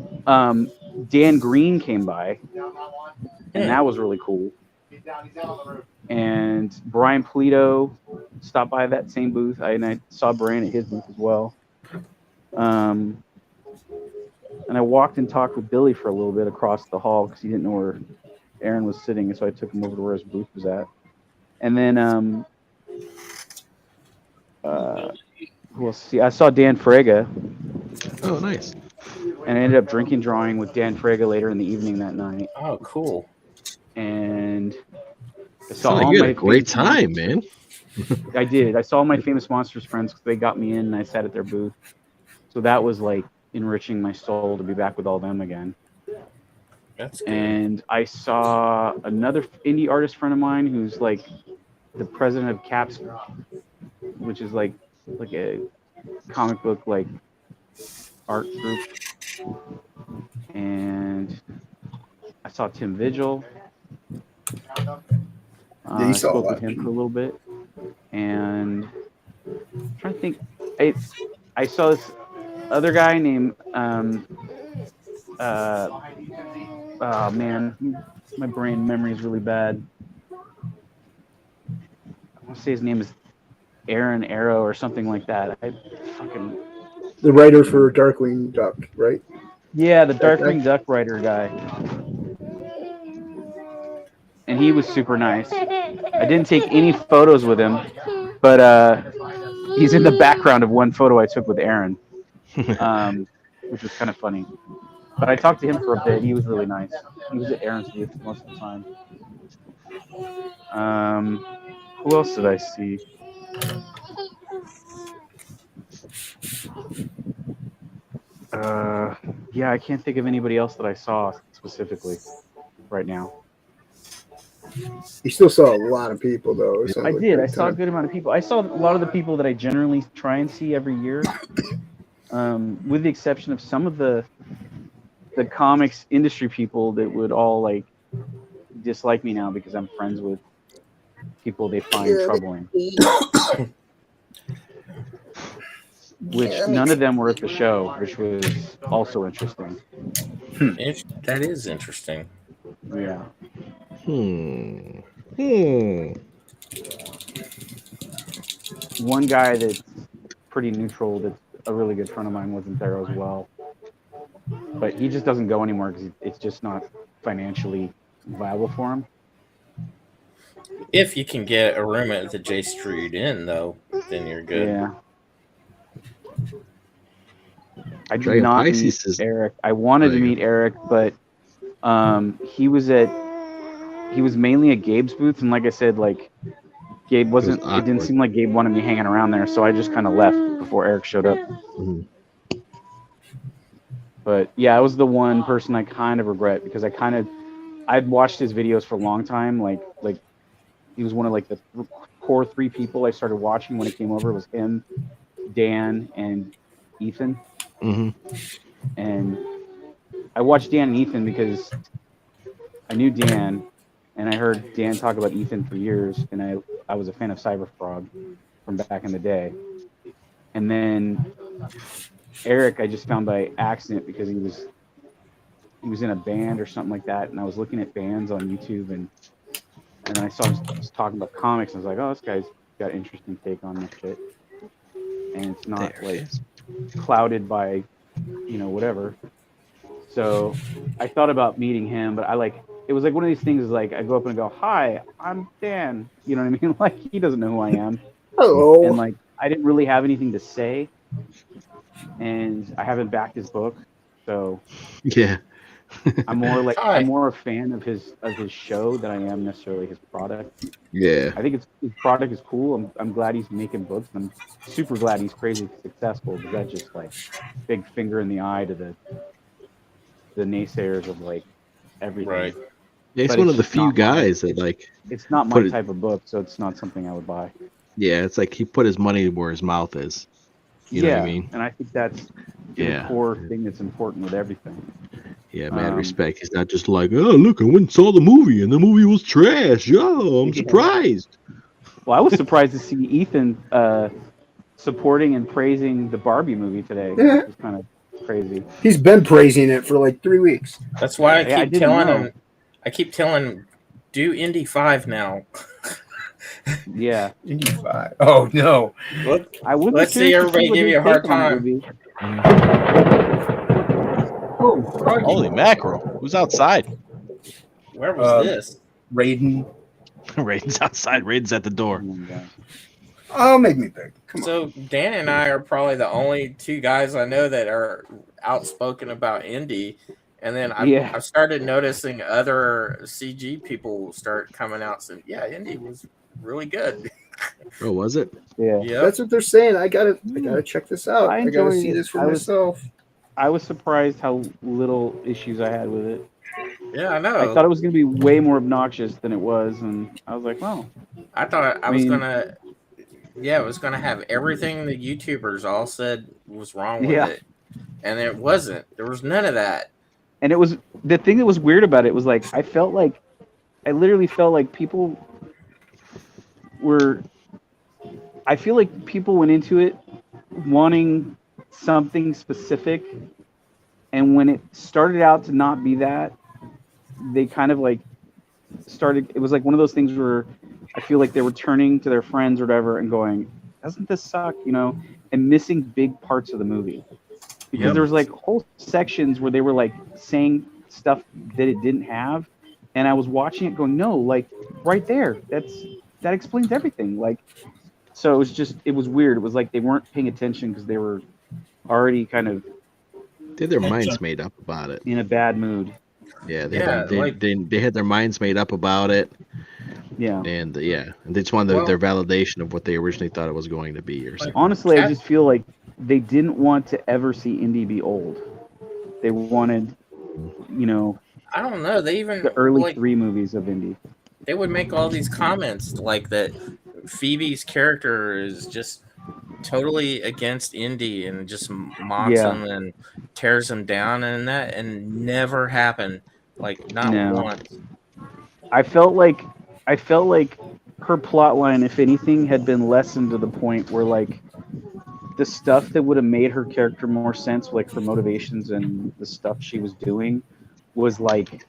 Dan Green came by, and that was really cool. And Brian Polito stopped by that same booth. I saw Brian at his booth as well. And I walked and talked with Billy for a little bit across the hall because he didn't know where Aaron was sitting, and so I took him over to where his booth was at. And then who else? I saw Dan Frega. Oh, nice. And I ended up drawing with Dan Frega later in the evening that night. Oh, cool. And I saw all you had a great time, man. I did. I saw all my famous monsters friends because they got me in and I sat at their booth. So that was enriching my soul to be back with all them again. That's good. And I saw another indie artist friend of mine who's the president of Caps, which is like a comic book art group. And I saw Tim Vigil. Yeah, you saw spoke a lot with him for a little bit. And I'm trying to think. I saw this other guy named oh man, my brain memory is really bad. I want to say his name is Aaron Arrow or something like that. The writer for Darkwing Duck, right? Yeah, the Darkwing Duck writer guy. And he was super nice. I didn't take any photos with him, but he's in the background of one photo I took with Aaron, which was kind of funny. But I talked to him for a bit. He was really nice. He was at Aaron's booth most of the time. Who else did I see? Yeah, I can't think of anybody else that I saw specifically right now. You still saw a lot of people, though. It sounds I like did. a I good saw a time. good amount of people. I saw a lot of the people that I generally try and see every year, with the exception of some of the comics industry people that would all like dislike me now because I'm friends with people they find troubling. Which none of them were at the show, which was also interesting. That is interesting. Yeah. One guy that's pretty neutral, that's a really good friend of mine, wasn't there as well. But he just doesn't go anymore because it's just not financially viable for him. If you can get a room at the J Street Inn, though, then you're good. Yeah. I did Dragon not Pisces meet is- Eric. I wanted to meet Eric, but he was mainly at Gabe's booth, and like I said, like Gabe wasn't. It didn't seem like Gabe wanted me hanging around there, so I just kind of left before Eric showed up. But yeah, I was the one person I kind of regret because I'd watched his videos for a long time. Like he was one of like the core 3 people I started watching when it came over. It was him, Dan, and Ethan. And I watched Dan and Ethan because I knew Dan, and I heard Dan talk about Ethan for years, and I was a fan of Cyberfrog from back in the day. And then Eric I just found by accident because he was in a band or something like that, and I was looking at bands on YouTube, and then I saw him just talking about comics, and I was like, oh, this guy's got an interesting take on this shit. And it's not clouded by, whatever. So I thought about meeting him, but it was like one of these things is like I go up and go, hi, I'm Dan. You know what I mean? Like he doesn't know who I am. Hello. And like I didn't really have anything to say, and I haven't backed his book, so yeah. I'm more a fan of his show than I am necessarily his product. Yeah. I think his product is cool. I'm glad he's making books. I'm super glad he's crazy successful, because that's just like big finger in the eye to the naysayers of like everything. Right. Yeah, he's But one it's of the just few not guys that like. It's not my type of book, so it's not something I would buy. Yeah, it's like he put his money where his mouth is. You know what I mean? And I think that's the core thing that's important with everything. Yeah, mad respect. He's not just like, oh, look, I went and saw the movie, and the movie was trash. Yo, I'm surprised. Well, I was surprised to see Ethan supporting and praising the Barbie movie today. Yeah. It was kind of crazy. He's been praising it for like 3 weeks. That's why I I keep telling him, do Indy 5 now. Yeah. Indy 5. Oh, no. Let's see everybody give you a hard time. Oh, Holy mackerel. Who's outside? Where was this? Raiden. Raiden's outside. Raiden's at the door. Oh, make me big. Come on. So Dan and I are probably the only 2 guys I know that are outspoken about Indy. And then I've started noticing other CG people start coming out saying, yeah, Indy was really good. Oh, was it? Yeah. Yep. That's what they're saying. I gotta check this out. I gotta enjoyed see it. this for myself. I was surprised how little issues I had with it. Yeah, I know. I thought it was going to be way more obnoxious than it was, and I was like, well. I thought it was going to have everything the YouTubers all said was wrong with it. And it wasn't. There was none of that. And it was, the thing that was weird about it was like, I literally felt like people were, I feel like people went into it wanting something specific, and when it started out to not be that, they kind of like started, it was like one of those things where I feel like they were turning to their friends or whatever and going, doesn't this suck, and missing big parts of the movie, because there was like whole sections where they were like saying stuff that it didn't have, and I was watching it going, no, like right there, that explains everything. Like, so it was weird. It was like they weren't paying attention because they were already kind of, They had their minds made up about it. In a bad mood. Yeah, they had their minds made up about it. Yeah. And and they just wanted their validation of what they originally thought it was going to be or something. Honestly, I just feel like they didn't want to ever see Indy be old. They wanted, I don't know. They even the early 3 movies of Indy. They would make all these comments like that Phoebe's character is just totally against Indy and just mocks him and tears him down and never happened. Like not once. I felt like her plot line, if anything, had been lessened to the point where like the stuff that would have made her character more sense, like her motivations and the stuff she was doing, was like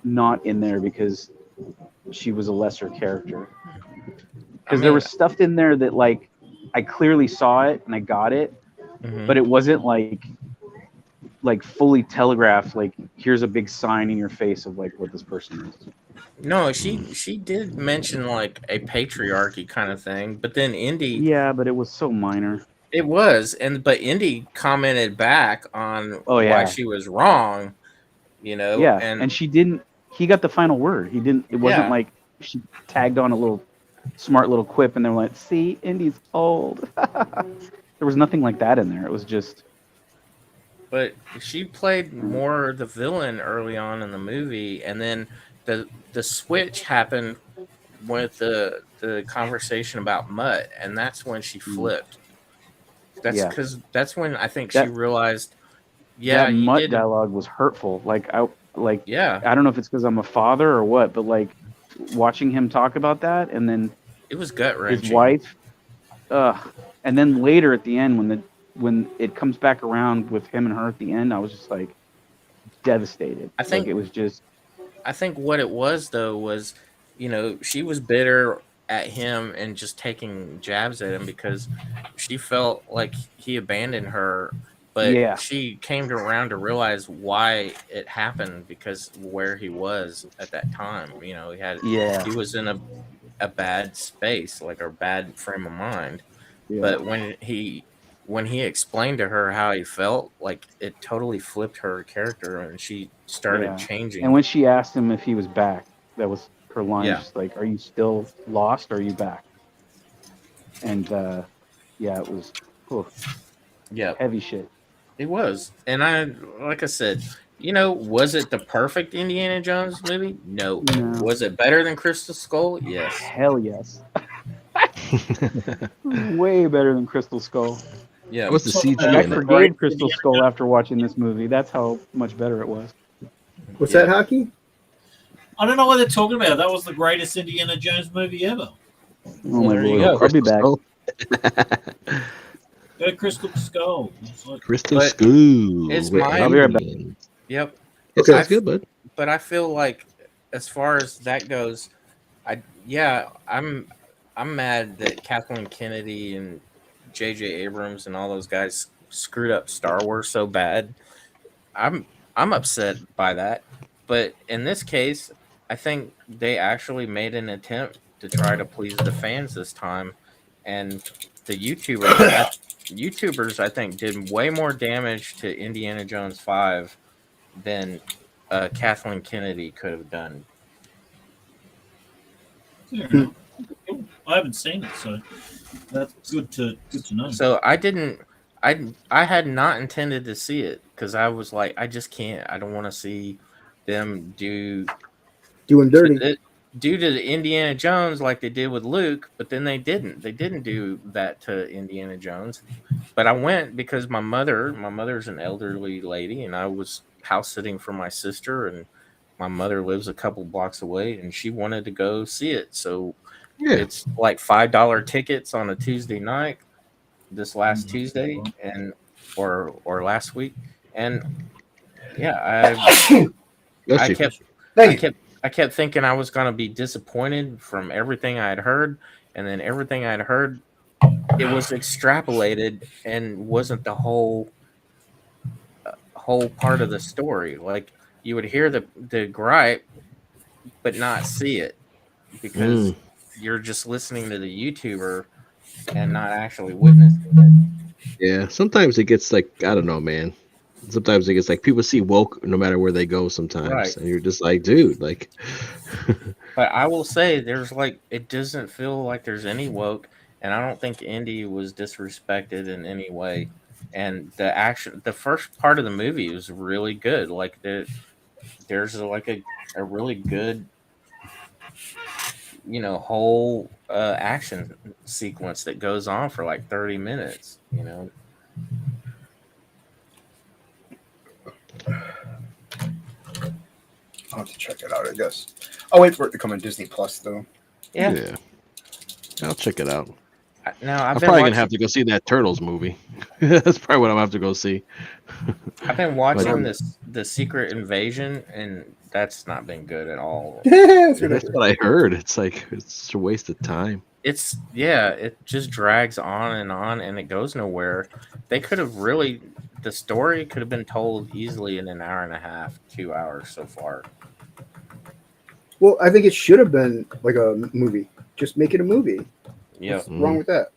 not in there because she was a lesser character. Because there was stuff in there that like I clearly saw it and I got it, but it wasn't like fully telegraphed. Like here's a big sign in your face of like what this person is. No, she did mention like a patriarchy kind of thing, but then Indy. Yeah, but it was so minor. It was, but Indy commented back on why she was wrong. Yeah, and she didn't. He got the final word. He didn't. It wasn't like she tagged on a little smart little quip, and they're like, "See, Indy's old." There was nothing like that in there. It was just. But she played more the villain early on in the movie, and then the switch happened with the conversation about Mutt, and that's when she flipped. That's because that's when I think she realized. Yeah, that Mutt dialogue was hurtful. I don't know if it's because I'm a father or what, but like watching him talk about that, and then it was gut wrenching. His wife, and then later at the end when it comes back around with him and her at the end, I was just like devastated. I think it was just. I think what it was though was, she was bitter at him and just taking jabs at him because she felt like he abandoned her. But she came around to realize why it happened because where he was at that time. He was in a bad space, like a bad frame of mind. Yeah. But when he explained to her how he felt, like it totally flipped her character and she started changing. And when she asked him if he was back, that was her line. Just like, "Are you still lost? Or are you back?" And it was heavy shit. It was. And like I said, was it the perfect Indiana Jones movie? No. Was it better than Crystal Skull? Yes. Hell yes. Way better than Crystal Skull. Yeah. What's the CG? I forgave Crystal Skull after watching this movie. That's how much better it was. What's that, Hocky? I don't know what they're talking about. That was the greatest Indiana Jones movie ever. Oh my Lord. I'll be back. Go Crystal Skull. Crystal Skull. I'll be right back. Yep. It sounds good, bud. But I feel like, as far as that goes, I'm mad that Kathleen Kennedy and J.J. Abrams and all those guys screwed up Star Wars so bad. I'm upset by that. But in this case, I think they actually made an attempt to try to please the fans this time, and the YouTubers, I think, did way more damage to Indiana Jones 5 than Kathleen Kennedy could have done. Yeah. I haven't seen it, so that's good to know. So I had not intended to see it because I was like, I just can't. I don't want to see them doing dirty. Due to the Indiana Jones like they did with Luke, but then they didn't. They didn't do that to Indiana Jones. But I went because my mother's an elderly lady, and I was house sitting for my sister, and my mother lives a couple blocks away, and she wanted to go see it. So it's like $5 tickets on a Tuesday night, this last Tuesday, or last week, and I kept thinking I was going to be disappointed from everything I had heard, and then everything I had heard, it was extrapolated and wasn't the whole part of the story. Like you would hear the gripe, but not see it because you're just listening to the YouTuber and not actually witnessing it. Yeah, sometimes it gets like, I don't know, man. Sometimes it's like people see woke no matter where they go sometimes. Right. And you're just like, dude, like But I will say there's like it doesn't feel like there's any woke, and I don't think Indy was disrespected in any way. And the first part of the movie was really good. Like there's like a really good, whole action sequence that goes on for like 30 minutes. I'll have to check it out, I guess. I'll wait for it to come on Disney Plus, though. Yeah. I'll check it out. Now I'm probably gonna have to go see that Turtles movie. That's probably what I'm gonna have to go see. I've been watching the Secret Invasion, and that's not been good at all. That's what I heard. It's like it's a waste of time. It just drags on, and it goes nowhere. They could have the story could have been told easily in an hour and a half, 2 hours so far. Well, I think it should have been like a movie. Just make it a movie. Yeah. What's wrong with that?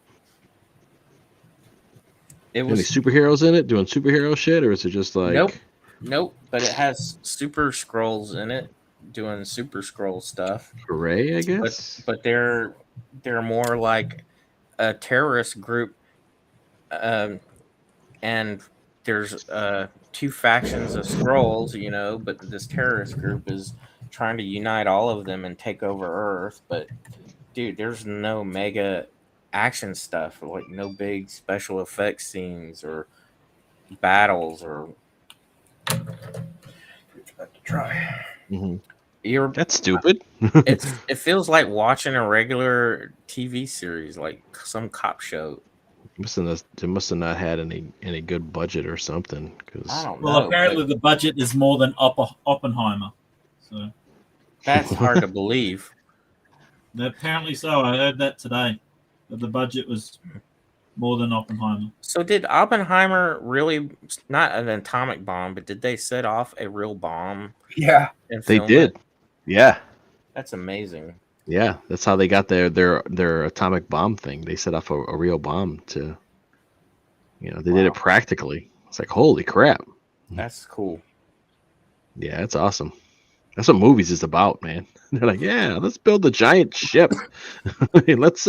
It Any was superheroes in it doing superhero shit, or is it just like Nope. But it has Super Scrolls in it doing Super Scroll stuff. Hooray, I guess. But they're more like a terrorist group, and there's two factions of Scrolls, but this terrorist group is trying to unite all of them and take over Earth. But dude, there's no mega action stuff, or like no big special effects scenes or battles or. Try. Mm-hmm. That's stupid. It feels like watching a regular TV series, like some cop show. They must have not had any good budget or something. I don't know. Well, apparently the budget is more than Oppenheimer. So that's hard to believe. Apparently so. I heard that today. That the budget was more than Oppenheimer. So did Oppenheimer really, not an atomic bomb, but did they set off a real bomb? Yeah. They did. Yeah. That's amazing. Yeah, that's how they got their atomic bomb thing. They set off a real bomb to, they did it practically. It's like, holy crap. That's cool. Yeah, it's awesome. That's what movies is about, man. They're like, yeah, let's build a giant ship. let's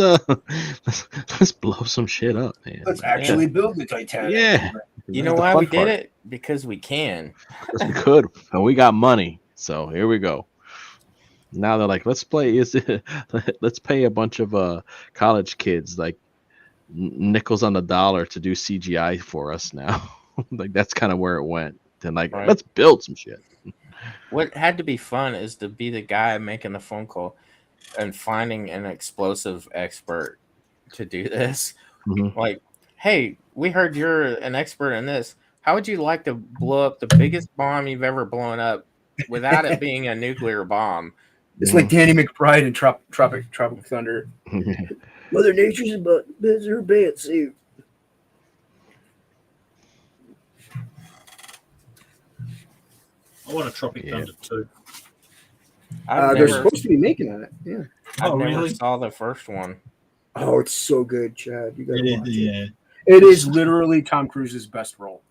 blow some shit up, man. Let's actually build the Titanic. Yeah. You know why we did it? Because we can. Because we could, and we got money. So here we go. Now they're like, let's pay a bunch of college kids like nickels on the dollar to do CGI for us now. Like that's kind of where it went. Then like, let's build some shit. What had to be fun is to be the guy making the phone call and finding an explosive expert to do this. Mm-hmm. Like, hey, we heard you're an expert in this. How would you like to blow up the biggest bomb you've ever blown up without it being a nuclear bomb? It's like Danny McBride in Tropic Thunder. Mother Nature's about her bad suit. I want a Tropic Thunder too. They're supposed to be making it. Yeah. I never saw the first one. Oh, it's so good, Chad. You gotta watch it. Yeah. It is literally Tom Cruise's best role.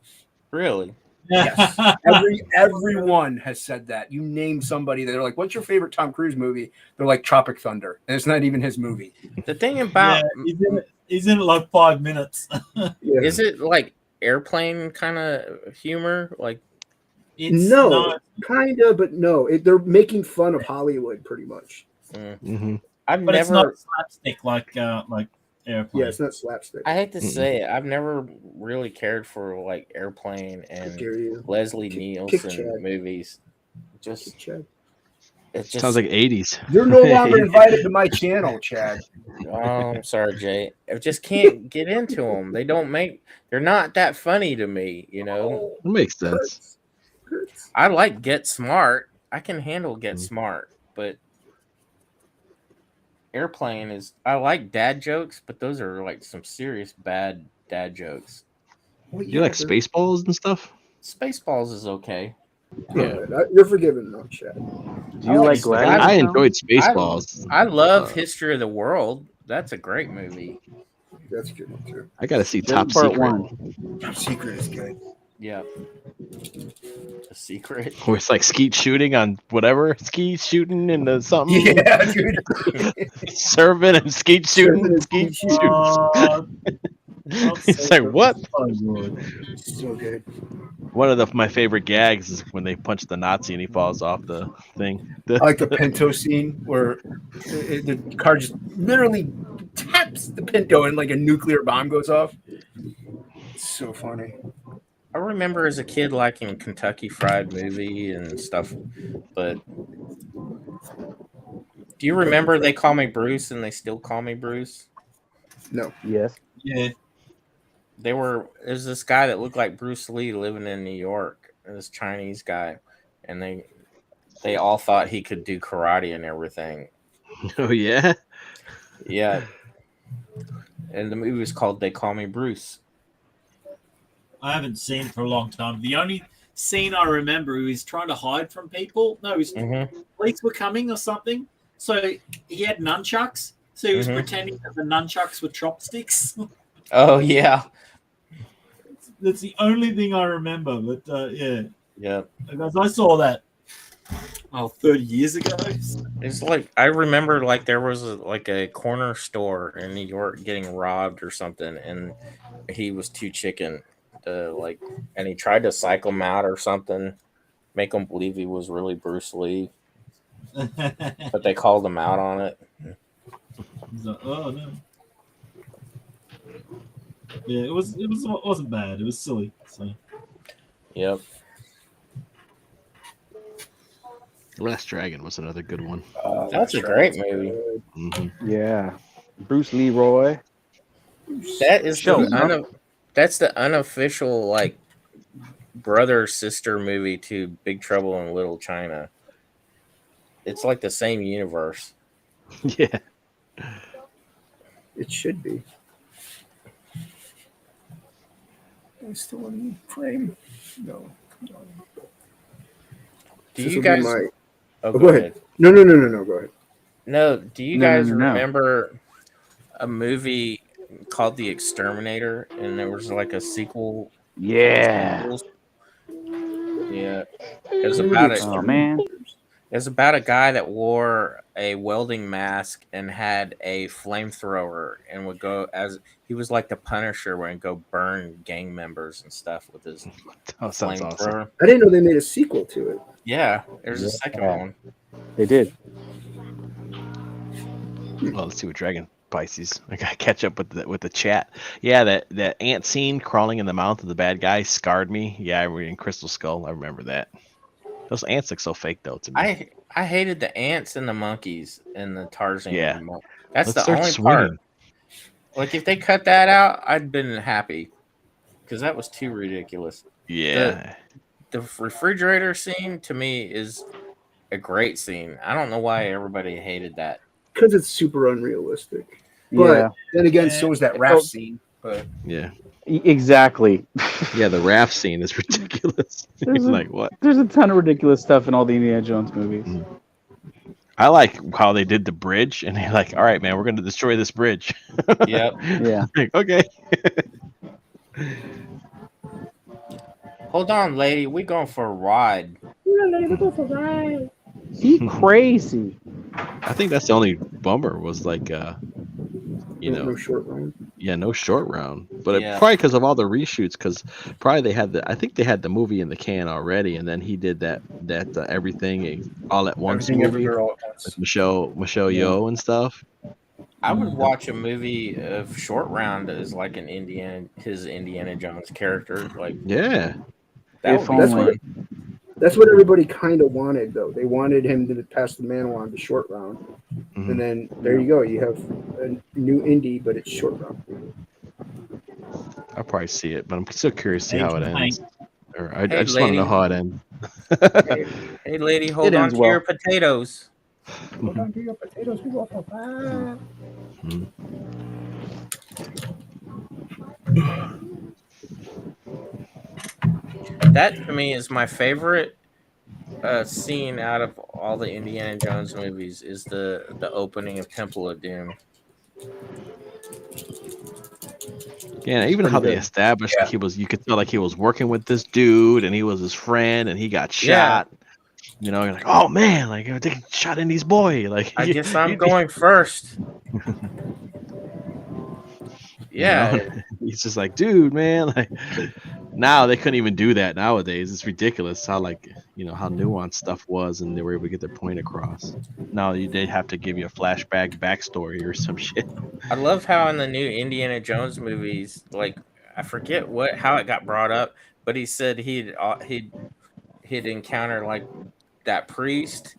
Really? Yes. Everyone has said that. You name somebody, they're like, "What's your favorite Tom Cruise movie?" They're like, "Tropic Thunder," and it's not even his movie. The thing about he's in it like 5 minutes. Is it like airplane kind of humor? Like no, kind of, but no. They're making fun of Hollywood, pretty much. Mm-hmm. I've but never it's not slapstick like airplane. Yeah, it's not slapstick. I hate to say it, I've never really cared for like Airplane and Leslie Nielsen movies. It just sounds like 80s. You're no longer invited to my channel, Chad. Oh, I'm sorry, Jay. I just can't get into them. They're not that funny to me, It makes sense. I like Get Smart. I can handle Get Smart, but Airplane I like dad jokes, but those are like some serious bad dad jokes. Do you like Spaceballs and stuff? Spaceballs is okay. Yeah, you're forgiven, though, Chad. Do you like Gladiator? I enjoyed Spaceballs. I love History of the World. That's a great movie. That's a good one too. I gotta see Top Secret. One. Top Secret is good. Yeah. A secret. Where it's like skeet shooting on whatever, skeet shooting into something. Yeah, dude. Serving and skeet Serving shooting, and skeet skeet shooting. It's like what? So good. One of my favorite gags is when they punch the Nazi and he falls off the thing. I like the Pinto scene where the car just literally taps the Pinto and like a nuclear bomb goes off. It's so funny. I remember as a kid liking Kentucky Fried Movie and stuff, but do you remember They Call Me Bruce and They Still Call Me Bruce? No. Yes. Yeah. There's this guy that looked like Bruce Lee living in New York, this Chinese guy, and they all thought he could do karate and everything. Oh yeah. Yeah. And the movie was called They Call Me Bruce. I haven't seen it for a long time. The only scene I remember, he was trying to hide from people. No, police were coming or something. So he had nunchucks. So he was pretending that the nunchucks were chopsticks. Oh, yeah. That's the only thing I remember. But yeah. Yeah. Because I saw that 30 years ago. It's like I remember like there was a corner store in New York getting robbed or something, and he was too chicken to and he tried to psych him out or something, make him believe he was really Bruce Lee, but they called him out on it. He's like, oh no. Yeah, it wasn't bad. It was silly. So. Yep. Last Dragon was another good one. That's a great movie. Mm-hmm. Yeah. Bruce Leroy. That is that's the unofficial brother sister movie to Big Trouble in Little China. It's like the same universe. Yeah. It should be. I'm still in frame. No. Do you guys? Go ahead. No. Go ahead. No. Do you guys remember a movie called The Exterminator, and there was a sequel? Yeah. Yeah. It was about Oh man. It was about a guy that wore a welding mask and had a flamethrower and would go as he was like the Punisher and go burn gang members and stuff with his sounds awesome. I didn't know they made a sequel to it. Yeah, there's a second one. They did. Well, let's see what Dragon Pisces. I gotta catch up with the chat. Yeah, that ant scene crawling in the mouth of the bad guy scarred me. Yeah, I read in Crystal Skull. I remember that. Those ants look so fake though to me. I hated the ants and the monkeys and the Tarzan. Yeah, that's the only part. Like if they cut that out, I'd been happy because that was too ridiculous. Yeah, the refrigerator scene to me is a great scene. I don't know why everybody hated that. Because it's super unrealistic. But then again, so is that raft scene. But yeah. Exactly. Yeah, the raft scene is ridiculous. What? There's a ton of ridiculous stuff in all the Indiana Jones movies. I like how they did the bridge, and they're like, "All right, man, we're going to destroy this bridge." Yep. Yeah. Okay. Hold on, lady. We going for a ride. He crazy. I think that's the only bummer was no short round. Yeah, no short round. But probably because of all the reshoots, because probably they had the movie in the can already, and then he did that everything all at once movie with Michelle Yeoh and stuff. I would watch a movie of Short Round as like his Indiana Jones character. Yeah, that's what everybody kind of wanted, though. They wanted him to pass the mantle on to Short Round, and then there you go. You have a new Indy, but it's Short Round. I'll probably see it, but I'm still curious to see how it ends. Or I just lady. want to know how it ends. Hey, lady, hold on to your potatoes. Hold on to your potatoes. We go for that. That to me is my favorite scene out of all the Indiana Jones movies is the opening of Temple of Doom. Yeah, even how they established like you could tell like he was working with this dude and he was his friend and he got shot. You know, you're like, oh man, like they shot in these boy. Like I guess I'm going first. Yeah. You know? He's just like, dude, man, like now they couldn't even do that nowadays. It's ridiculous how like how nuanced stuff was and they were able to get their point across. Now they have to give you a flashback backstory or some shit. I love how in the new Indiana Jones movies, like I forget how it got brought up, but he said he'd encountered like that priest,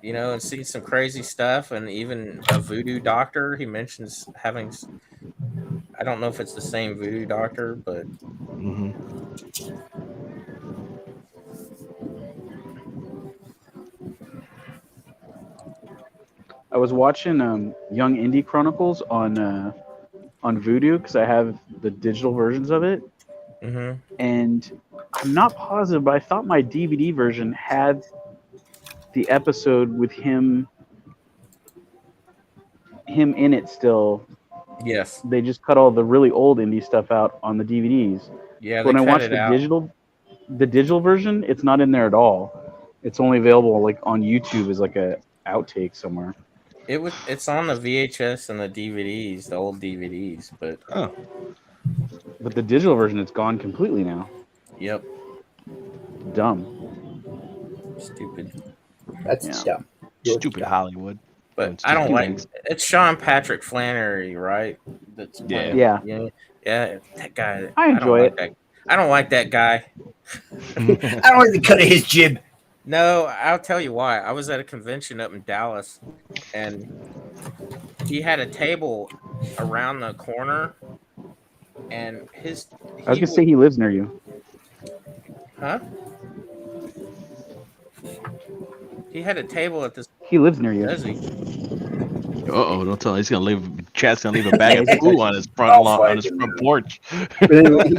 and seen some crazy stuff, and even a voodoo doctor. He mentions having. I don't know if it's the same voodoo doctor, but. I was watching Young Indie Chronicles on Vudu because I have the digital versions of it, and I'm not positive, but I thought my DVD version had the episode with him in it still. Yes. They just cut all the really old indie stuff out on the DVDs. Yeah. When I watched the digital version, it's not in there at all. It's only available like on YouTube as like a outtake somewhere. It's on the VHS and the DVDs, the old DVDs, but but the digital version, it's gone completely now. Yep. Dumb. Stupid. That's dumb. Stupid Hollywood. But I don't like it's Sean Patrick Flannery, right? That's yeah. That guy. I enjoy it. I don't like that guy. I don't like the cut of his jib. No, I'll tell you why. I was at a convention up in Dallas, and he had a table around the corner, and I was gonna say he lives near you. Huh? He had a table at this. He lives near you. Does he? Don't tell him. Chad's gonna leave a bag of food on his front porch.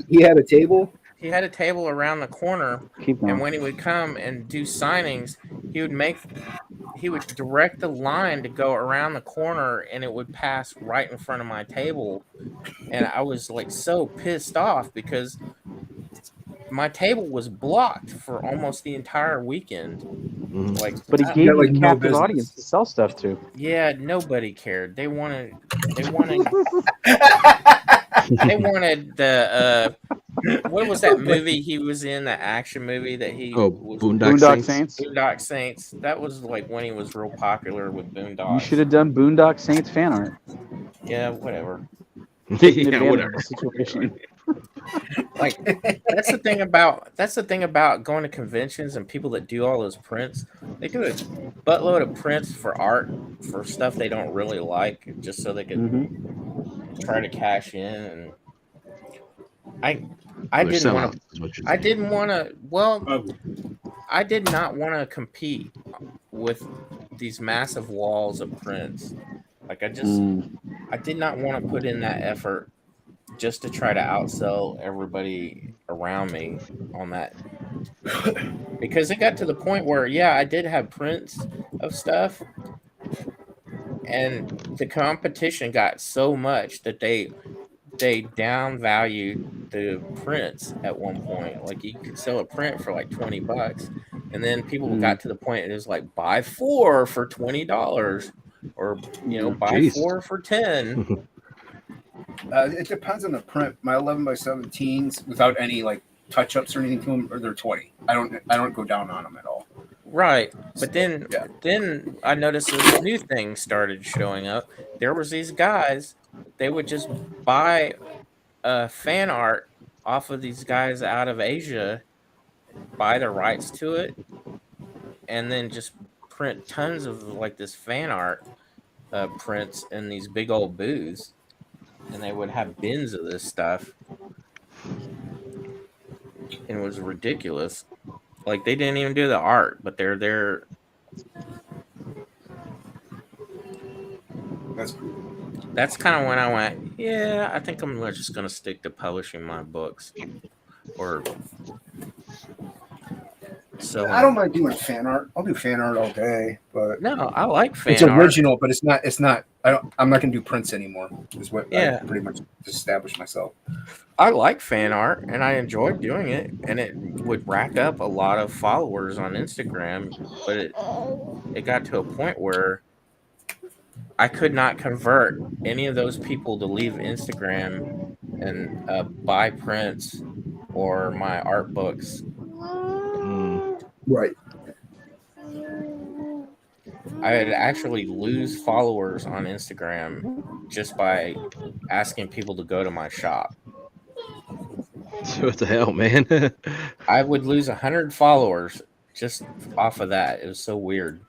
He had a table. He had a table around the corner, and when he would come and do signings, he would direct the line to go around the corner, and it would pass right in front of my table, and I was like so pissed off because my table was blocked for almost the entire weekend. But he gave you a captive audience to sell stuff to. Yeah, nobody cared. They wanted the what was that movie he was in? The action movie that he Boondock Saints. Boondock Saints. That was like when he was real popular with Boondock. You should have done Boondock Saints fan art. Yeah, whatever. Whatever. Situation. Like that's the thing about going to conventions and people that do all those prints. They do a buttload of prints for art for stuff they don't really like, just so they can try to cash in. And I did not want to compete with these massive walls of prints. Like I did not want to put in that effort just to try to outsell everybody around me on that. Because it got to the point where, I did have prints of stuff, and the competition got so much that they downvalued the prints at one point. Like you could sell a print for like $20, and then people got to the point it was like buy 4 for $20, or buy 4 for 10. It depends on the print. My 11x17s, without any like touch-ups or anything to them, or they're 20. I don't go down on them at all. Right, but then I noticed this new thing started showing up. There was these guys. They would just buy fan art off of these guys out of Asia, buy the rights to it, and then just print tons of like this fan art prints in these big old booths. And they would have bins of this stuff, and it was ridiculous. Like they didn't even do the art, but they're there. That's kind of when I went, I think I'm just gonna stick to publishing my books, or so. I don't mind doing fan art. I'll do fan art all day, but no, I like fan art. It's original, but it's not. I'm not gonna do prints anymore. Is what Yeah. I pretty much established myself. I like fan art and I enjoyed doing it, and it would rack up a lot of followers on Instagram, but it got to a point where I could not convert any of those people to leave Instagram and buy prints or my art books. Right. I would actually lose followers on Instagram just by asking people to go to my shop. What the hell, man? I would lose 100 followers just off of that. It was so weird.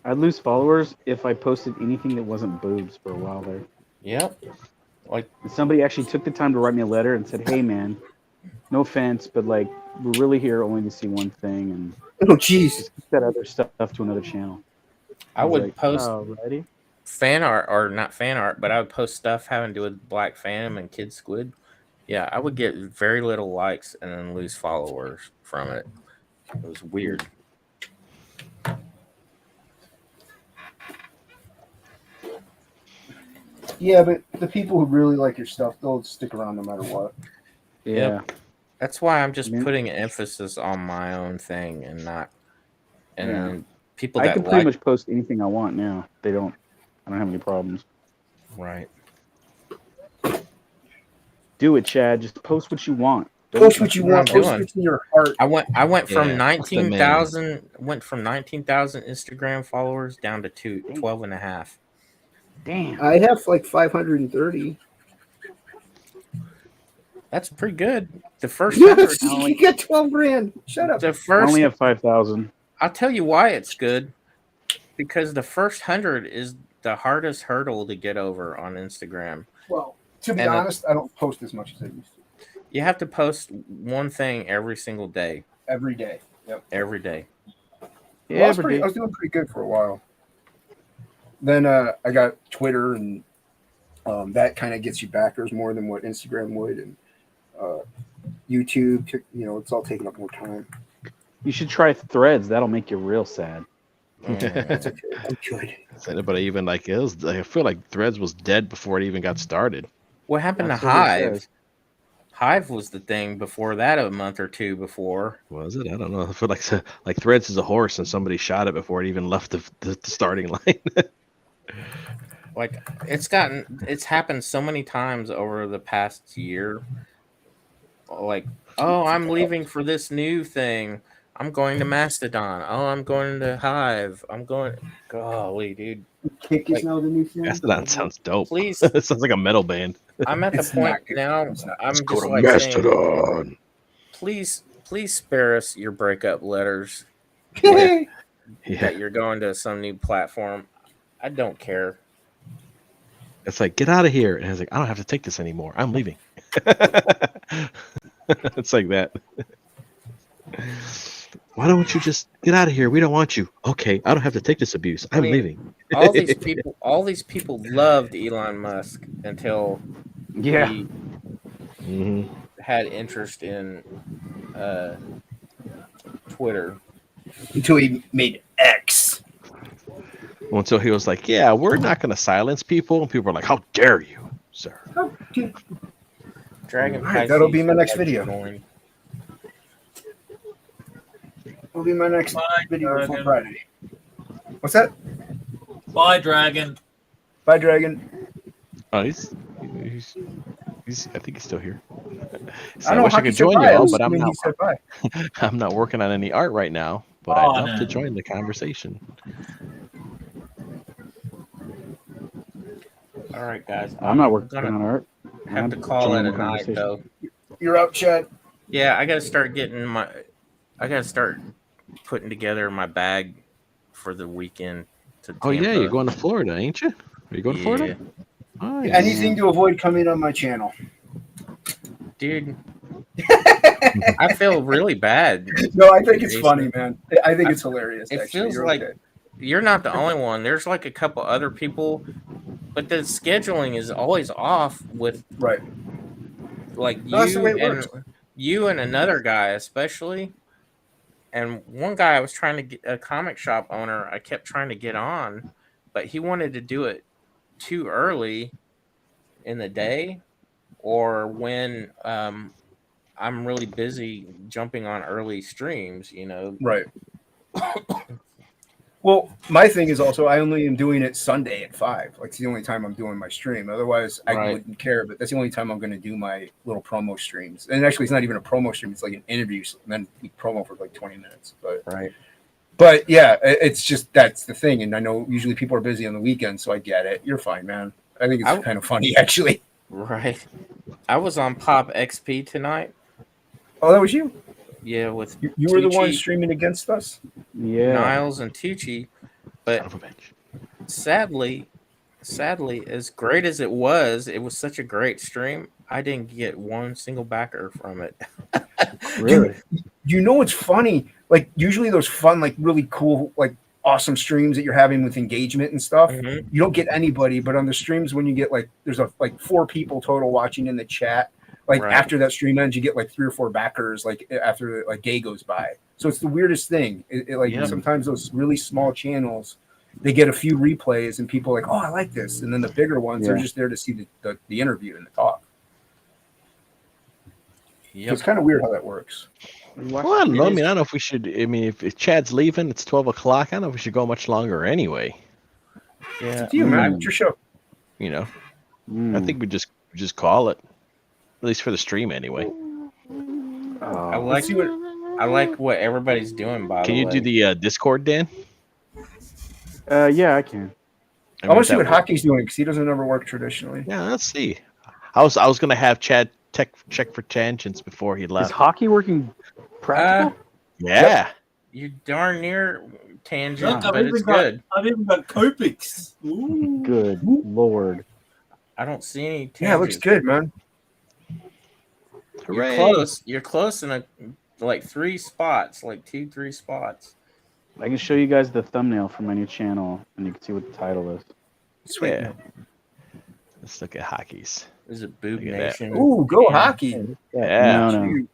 I'd lose followers if I posted anything that wasn't boobs for a while there. Yep. Like somebody actually took the time to write me a letter and said, "Hey, man, no offense, but like we're really here only to see one thing, and oh, jeez, just keep that other stuff to another channel." I would like, post alrighty. fan art, or not fan art, but I would post stuff having to do with Black Phantom and Kid Squid. Yeah, I would get very little likes and then lose followers from it. It was weird. Yeah, but the people who really like your stuff, they'll stick around no matter what. Yeah. Yep. That's why I'm just putting emphasis on my own thing and not. And then people that I can pretty much post anything I want now. I don't have any problems. Right. Do it, Chad. Just post what you want. Post what you want. Post what's in your heart. I went from Yeah, 19,000 Instagram followers down to 12 and a half. Damn. I have like 530. That's pretty good. The first Yes, 100, you get 12 grand. Shut up. the I first only have 5,000. I'll tell you why it's good. Because the first 100 is the hardest hurdle to get over on Instagram. Well, to be And honest, I don't post as much as I used to. You have to post one thing every single day. Every day. Yep. Every day. Well, I was doing pretty good for a while. Then I got Twitter, and that kind of gets you backers more than what Instagram would, and YouTube. It's all taking up more time. You should try Threads. That'll make you real sad. That's okay. I'm good. Is anybody even like it? I feel like Threads was dead before it even got started. What happened That's to what it Hive? says. Hive was the thing before that, a month or two before. Was it? I don't know. I feel like Threads is a horse and somebody shot it before it even left the starting line. Like it's happened so many times over the past year. Like, oh, I'm leaving for this new thing. I'm going to Mastodon. Oh, I'm going to Hive. I'm going. Golly, dude. Kick is now the new thing. Mastodon sounds dope. Please. It sounds like a metal band. I'm at the It's point not good. now. It's not. I'm Let's just go to like Mastodon. saying, please spare us your breakup letters. Yeah. That you're going to some new platform. I don't care. It's like, get out of here. And it's like, I don't have to take this anymore. I'm leaving. It's like that. Why don't you just get out of here? We don't want you. Okay, I don't have to take this abuse. I'm leaving. All these people loved Elon Musk until he had interest in Twitter. Until he made X. Until he was like, yeah, we're not going to silence people. And people were like, how dare you, sir? Dragon. All right, that'll be my next video. That'll be my next video for Friday. What's that? Bye, Dragon. Bye, Dragon. Oh, he's I think he's still here. So I I know wish I Hocky could said join bye. you all, I'm but I'm assuming not. he said bye. I'm not working on any art right now, but Oh, I'd love to no. join the conversation. All right, guys. I'm not working gonna on art. have to call it a night, though. You're out, Chad. Yeah, I gotta start putting together my bag for the weekend. Oh yeah, you're going to Florida, ain't you? Are you going to Florida? Oh, yeah. Anything to avoid coming on my channel. Dude. I feel really bad. No, I think it's funny, man. I think it's hilarious. It actually. feels You're like okay. you're not the only one. There's like a couple other people, but the scheduling is always off with right. Like No, that's the way it works. you and another guy especially. And one guy I was trying to get, a comic shop owner, I kept trying to get on, but he wanted to do it too early in the day, or when I'm really busy jumping on early streams. Right. Well, my thing is also I only am doing it Sunday at 5. Like, it's the only time I'm doing my stream. Otherwise, I Right. wouldn't care. But that's the only time I'm going to do my little promo streams. And actually, it's not even a promo stream. It's like an interview, and then we promo for like 20 minutes. But yeah, it's just that's the thing. And I know usually people are busy on the weekend, so I get it. You're fine, man. I think it's kind of funny, actually. Right. I was on Pop XP tonight. Oh, that was you? Yeah, with you were the one Tucci, streaming against us? Yeah. Niles and Tucci. But sadly, as great as it was such a great stream. I didn't get one single backer from it. Really? You know what's funny? Like, usually those fun, like really cool, like awesome streams that you're having with engagement and stuff, you don't get anybody. But on the streams, when you get like, there's like 4 people total watching in the chat. Like after that stream ends, you get like 3 or 4 backers. Like after like day goes by. So it's the weirdest thing. Sometimes those really small channels, they get a few replays and people are like, oh, I like this. And then the bigger ones are just there to see the interview and the talk. So it's kind of weird how that works. Well, I don't know. I don't know if we should. If Chad's leaving, it's 12 o'clock. I don't know if we should go much longer anyway. Yeah, it's you, man. It's your show. I think we just call it, at least for the stream anyway. I like what everybody's doing. Can you do the Discord, Dan? Yeah, I can. I want to see what Hockey's doing because he doesn't ever work traditionally. Yeah, let's see. I was gonna have Chad check for tangents before he left. Is Hockey working practical? Yeah. You darn near tangent, Look, but it's good. I've even got Copics. Good Lord. I don't see any tangents. Yeah, it looks good, man. You're close. You're close in like 3 spots, like 2-3 spots. I can show you guys the thumbnail for my new channel, and you can see what the title is. Sweet. Yeah. Let's look at Hockey's. Is it Boob Nation? Ooh, go Hockey. Yeah. No.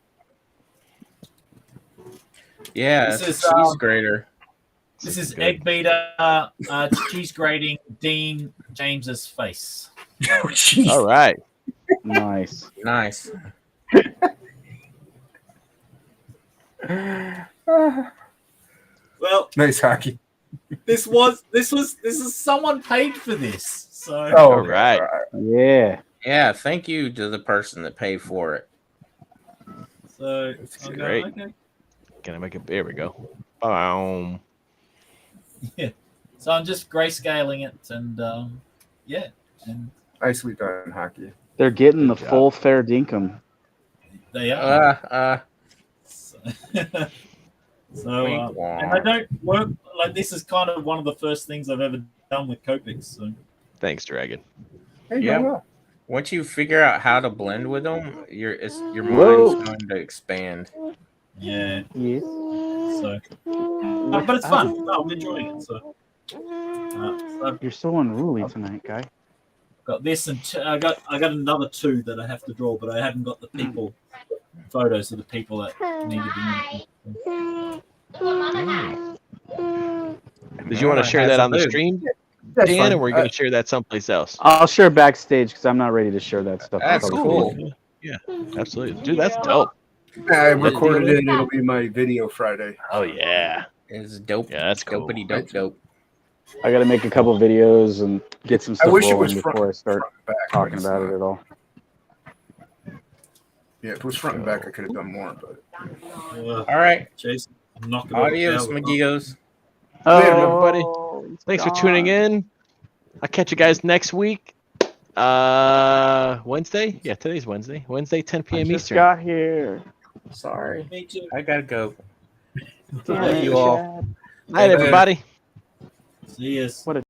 Yeah, This it's is, cheese grater. This is Egg Beater cheese grating Dean James's face. Oh, jeez. All right. Nice. Nice. Well, nice Hockey. This is someone paid for this. So all right. Yeah. Yeah, thank you to the person that paid for it. So it's great. Okay. Can I make it? There we go. Boom. Yeah. So I'm just grayscaling it, and yeah. And nicely done, Hockey. They're getting the full fair dinkum. They are. So, and I don't work like this. Is kind of one of the first things I've ever done with Copics. So. Thanks, Dragon. Hey, yeah. Once you figure out how to blend with them, your mind's going to expand. Yeah. Yes. So, but it's fun. No, I'm enjoying it. So, you're so unruly tonight, guy. Got this, and I got another 2 that I have to draw, but I haven't got the people photos of the people that need to be. Did you want to share that on the stream, Dan, or we're going to share that someplace else? I'll share backstage because I'm not ready to share that stuff. That's cool. Yeah, absolutely, dude. That's dope. I recorded it. It'll be my video Friday. Oh yeah, it's dope. Yeah, that's cool. Dopey dope. I got to make a couple videos and get some stuff rolling before I start talking about it at all. Yeah, if it was front and back, I could have done more. But all right, Jason. Adios, Magigos. Later, everybody. Thanks for tuning in. I'll catch you guys next week. Wednesday? Yeah, today's Wednesday. Wednesday, 10 p.m. Just Eastern. got here. Sorry. Me too. I gotta go. Damn you all. Night, everybody. See you. What a